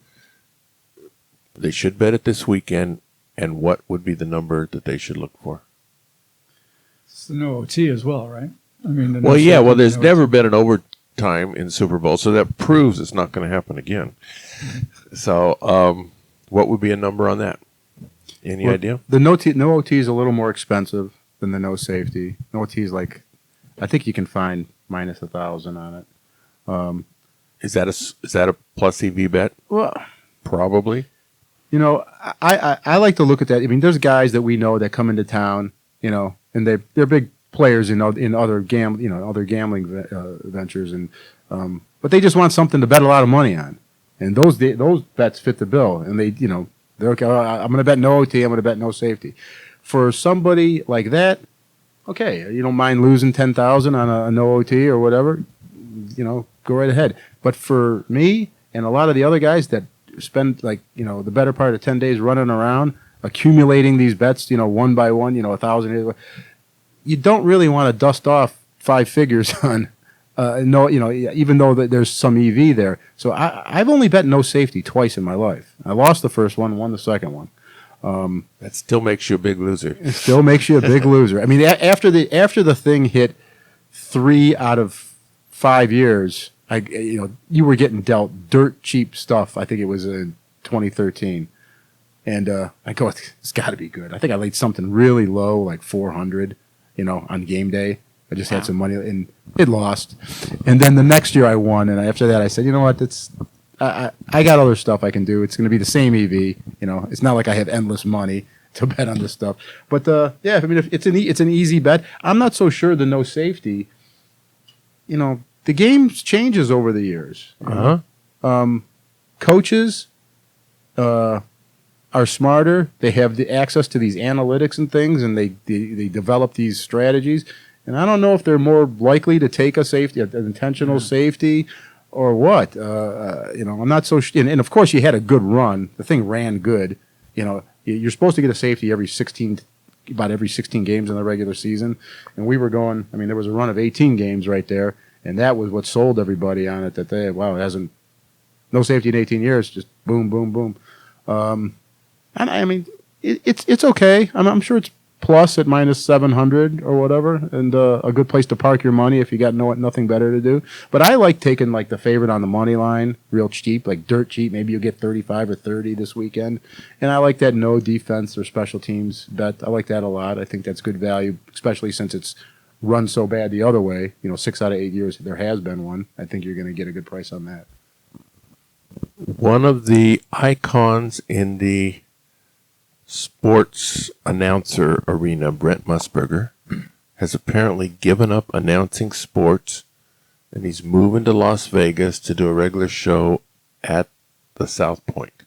they should bet it this weekend. And what would be the number that they should look for? It's the no OT as well, right? I mean, there's never been an overtime in Super Bowl, so that proves it's not going to happen again. So, what would be a number on that? Any idea? The no OT is a little more expensive than the no safety. No OT is I think you can find minus $1,000 on it. Is that a plus EV bet? Well, probably. I like to look at that. I mean, there's guys that we know that come into town, and they're big players in other gambling ventures, and but they just want something to bet a lot of money on, and those bets fit the bill, and they're okay. I'm going to bet no OT. I'm going to bet no safety. For somebody like that, okay, you don't mind losing 10,000 on a no OT or whatever, go right ahead. But for me and a lot of the other guys that spend the better part of 10 days running around accumulating these bets, one by one, 1,000, you don't really want to dust off 5 figures on. Even though there's some EV there. So I've only bet no safety twice in my life. I lost the first one, won the second one. That still makes you a big loser. It still makes you a big loser. I mean, after the thing hit 3 out of 5 years, you were getting dealt dirt cheap stuff. I think it was in 2013, and I go, it's got to be good. I think I laid something really low, like 400, on game day. I just had some money, and it lost. And then the next year I won, and after that I said, you know what, I got other stuff I can do. It's going to be the same EV. It's not like I have endless money to bet on this stuff. But I mean, if it's an easy bet. I'm not so sure the no safety. The game changes over the years. Coaches are smarter. They have the access to these analytics and things, and they develop these strategies. And I don't know if they're more likely to take a safety, an intentional safety, or what. I'm not so. And of course, you had a good run. The thing ran good. You're supposed to get a safety about every 16 games in the regular season, and we were going. I mean, there was a run of 18 games right there, and that was what sold everybody on it. That it hasn't no safety in 18 years. Just boom, boom, boom. And I mean, it's okay. I'm sure it's plus at minus 700 or whatever, and a good place to park your money if you got nothing better to do. But I like taking the favorite on the money line, real cheap, like dirt cheap. Maybe you'll get 35 or 30 this weekend. And I like that no defense or special teams bet. I like that a lot. I think that's good value, especially since it's run so bad the other way. 6 out of 8 years there has been one. I think you're going to get a good price on that. One of the icons in the sports announcer arena, Brent Musburger, has apparently given up announcing sports, and he's moving to Las Vegas to do a regular show at the South Point.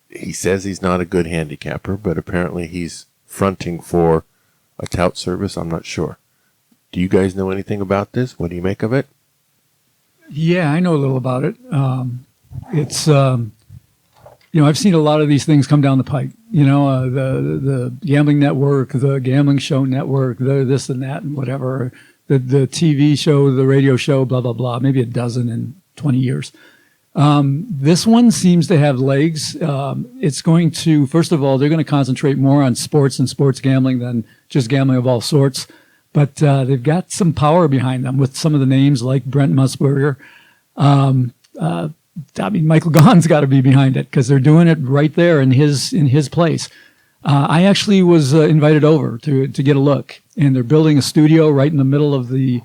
He says he's not a good handicapper, but apparently he's fronting for a tout service. I'm not sure. Do you guys know anything about this? What do you make of it? Yeah, I know a little about it. It's I've seen a lot of these things come down the pike. The gambling network, the gambling show network, the this and that and whatever, the TV show, the radio show, blah, blah, blah, maybe a dozen in 20 years. This one seems to have legs. It's going to, first of all, they're going to concentrate more on sports and sports gambling than just gambling of all sorts. But they've got some power behind them with some of the names like Brent Musburger. Michael Gaughan's got to be behind it because they're doing it right there in his place. I actually was invited over to get a look, and they're building a studio right in the middle of the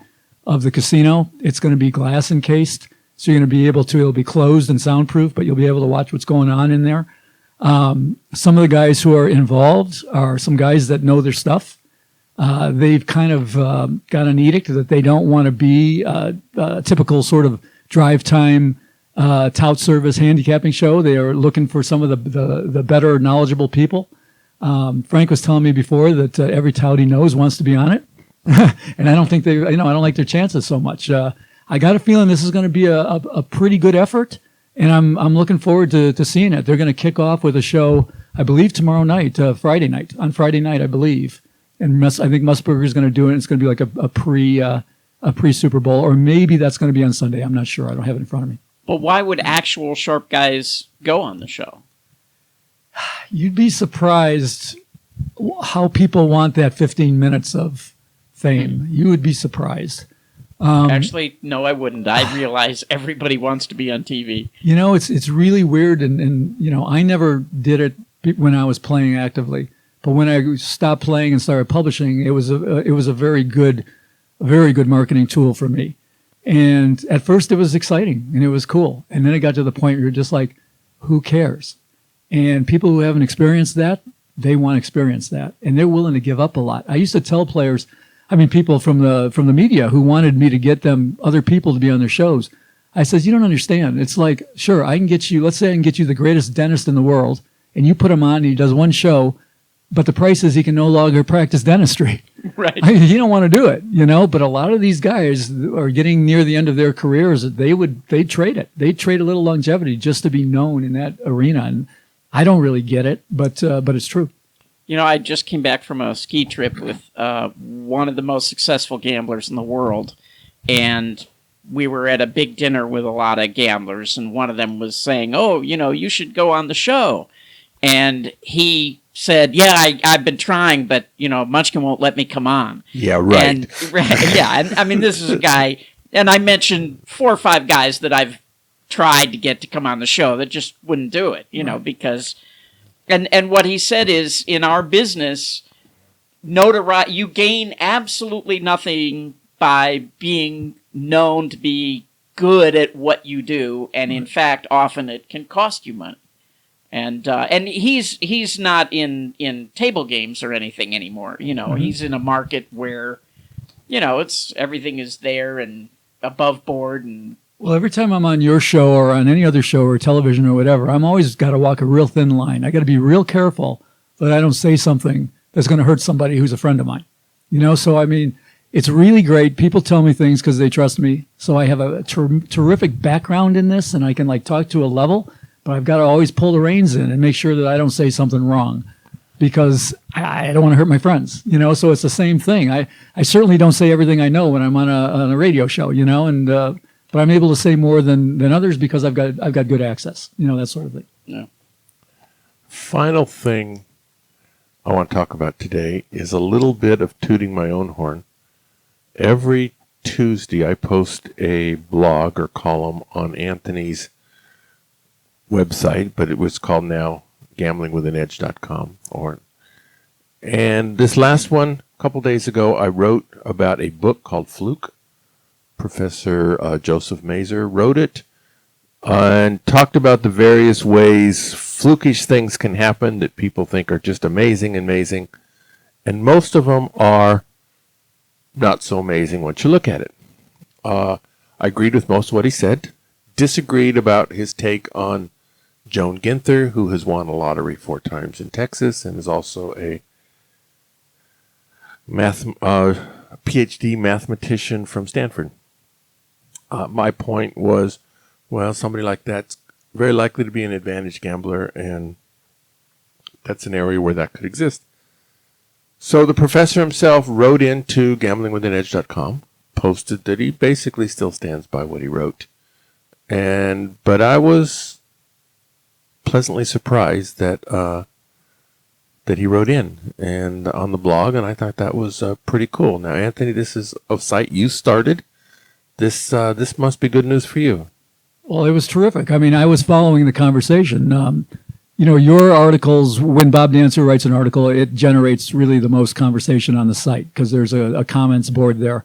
casino. It's going to be glass encased, so you're going to be able to. It'll be closed and soundproof, but you'll be able to watch what's going on in there. Some of the guys who are involved are some guys that know their stuff. They've kind of got an edict that they don't want to be a typical sort of drive time. Tout service handicapping show. They are looking for some of the better knowledgeable people. Frank was telling me before that every tout he knows wants to be on it, and I don't think I don't like their chances so much. I got a feeling this is going to be a pretty good effort, and I'm looking forward to seeing it. They're going to kick off with a show, I believe, tomorrow night, Friday night, I believe, and I think Musburger is going to do it. It's going to be like a pre Super Bowl, or maybe that's going to be on Sunday. I'm not sure. I don't have it in front of me. But why would actual sharp guys go on the show? You'd be surprised how people want that 15 minutes of fame. You would be surprised. Actually, no, I wouldn't. I realize everybody wants to be on TV. It's really weird, and I never did it when I was playing actively. But when I stopped playing and started publishing, it was a very good marketing tool for me. And at first it was exciting and it was cool. And then it got to the point where you're just like, who cares? And people who haven't experienced that, they want to experience that. And they're willing to give up a lot. I used to tell players, people from the media who wanted me to get other people to be on their shows. I said, you don't understand. It's like, sure, let's say I can get you the greatest dentist in the world, and you put him on and he does one show. but the price is he can no longer practice dentistry. Right. I mean, you don't want to do it, but a lot of these guys are getting near the end of their careers. They'd trade it. They'd trade a little longevity just to be known in that arena. And I don't really get it, but it's true. I just came back from a ski trip with one of the most successful gamblers in the world, and we were at a big dinner with a lot of gamblers, and one of them was saying, "Oh, you should go on the show," and he said, "Yeah, I've been trying, but Munchkin won't let me come on." Yeah, right. And, yeah, and I mean, this is a guy, and I mentioned 4 or 5 guys that I've tried to get to come on the show that just wouldn't do it, because. And what he said is, in our business, notoriety, you gain absolutely nothing by being known to be good at what you do, and in fact, often it can cost you money. And he's not in table games or anything anymore. He's in a market where, it's everything is there and above board and. Well, every time I'm on your show or on any other show or television or whatever, I'm always got to walk a real thin line. I got to be real careful that I don't say something that's going to hurt somebody who's a friend of mine. So I mean, it's really great. People tell me things because they trust me. So I have a terrific background in this, and I can talk to a level. But I've got to always pull the reins in and make sure that I don't say something wrong, because I don't want to hurt my friends. So it's the same thing. I certainly don't say everything I know when I'm on a radio show. But I'm able to say more than others because I've got good access, that sort of thing. Yeah. Final thing I want to talk about today is a little bit of tooting my own horn. Every Tuesday I post a blog or column on Anthony's website, but it was called now gamblingwithanedge.com. And this last one, a couple days ago, I wrote about a book called Fluke. Professor Joseph Mazur wrote it and talked about the various ways flukish things can happen that people think are just amazing. And most of them are not so amazing once you look at it. I agreed with most of what he said, disagreed about his take on Joan Ginther, who has won a lottery 4 times in Texas and is also a PhD mathematician from Stanford. My point was, well, somebody like that's very likely to be an advantaged gambler, and that's an area where that could exist. So the professor himself wrote into gamblingwithanedge.com, posted that he basically still stands by what he wrote. But I was pleasantly surprised that he wrote in and on the blog, and I thought that was pretty cool. Now, Anthony, this is a site you started. This must be good news for you. Well, it was terrific. I mean, I was following the conversation. Your articles, when Bob Dancer writes an article, it generates really the most conversation on the site because there's a comments board there.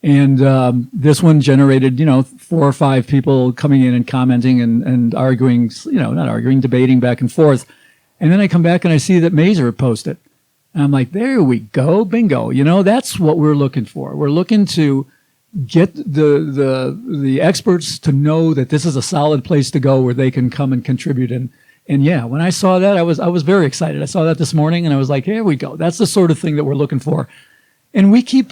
And this one generated, 4 or 5 people coming in and commenting and arguing, not arguing, debating back and forth. And then I come back and I see that Mazur posted. And I'm like, there we go, bingo. That's what we're looking for. We're looking to get the experts to know that this is a solid place to go where they can come and contribute. And yeah, when I saw that, I was very excited. I saw that this morning and I was like, here we go. That's the sort of thing that we're looking for. And we keep,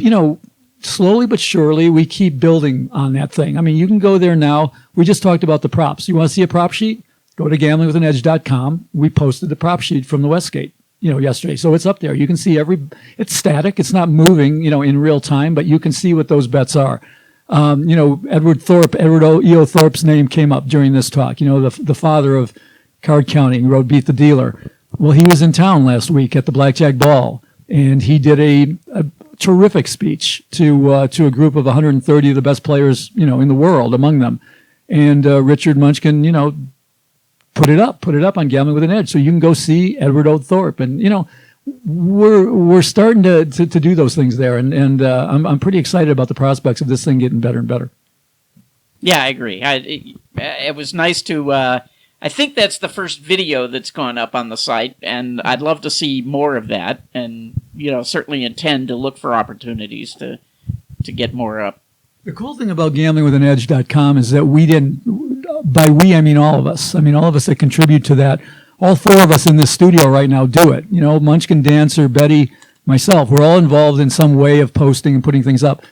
slowly but surely, we keep building on that thing. I mean, you can go there now. We just talked about the props. You want to see a prop sheet? Go to gamblingwithanedge.com. We posted the prop sheet from the Westgate, yesterday. So it's up there. You can see it's static. It's not moving, in real time, but you can see what those bets are. Edward E.O. Thorpe's name came up during this talk, the father of card counting, wrote Beat the Dealer. Well, he was in town last week at the Blackjack Ball, and he did a terrific speech to a group of 130 of the best players, in the world, among them. And Richard Munchkin, put it up on Gambling with an Edge, so you can go see Edward O. Thorpe. And we're starting to do those things there, and I'm pretty excited about the prospects of this thing getting better and better. Yeah, I agree. It was nice to. I think that's the first video that's gone up on the site, and I'd love to see more of that. And certainly intend to look for opportunities to get more up. The cool thing about gamblingwithanedge.com is that we didn't. By we, I mean all of us. I mean all of us that contribute to that all four of us in this studio right now do it. You know, Munchkin, Dancer, Betty, myself, we're all involved in some way of posting and putting things up.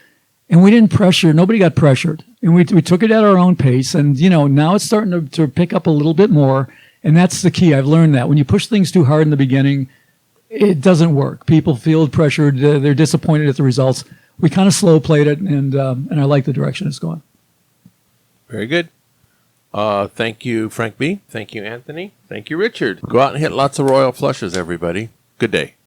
And we didn't pressure, nobody got pressured. And we took it at our own pace. And, you know, now it's starting to pick up a little bit more. And that's the key. I've learned that. When you push things too hard in the beginning, it doesn't work. People feel pressured. They're disappointed at the results. We kind of slow played it, and I like the direction it's going. Very good. Thank you, Frank B. Thank you, Anthony. Thank you, Richard. Go out and hit lots of royal flushes, everybody. Good day.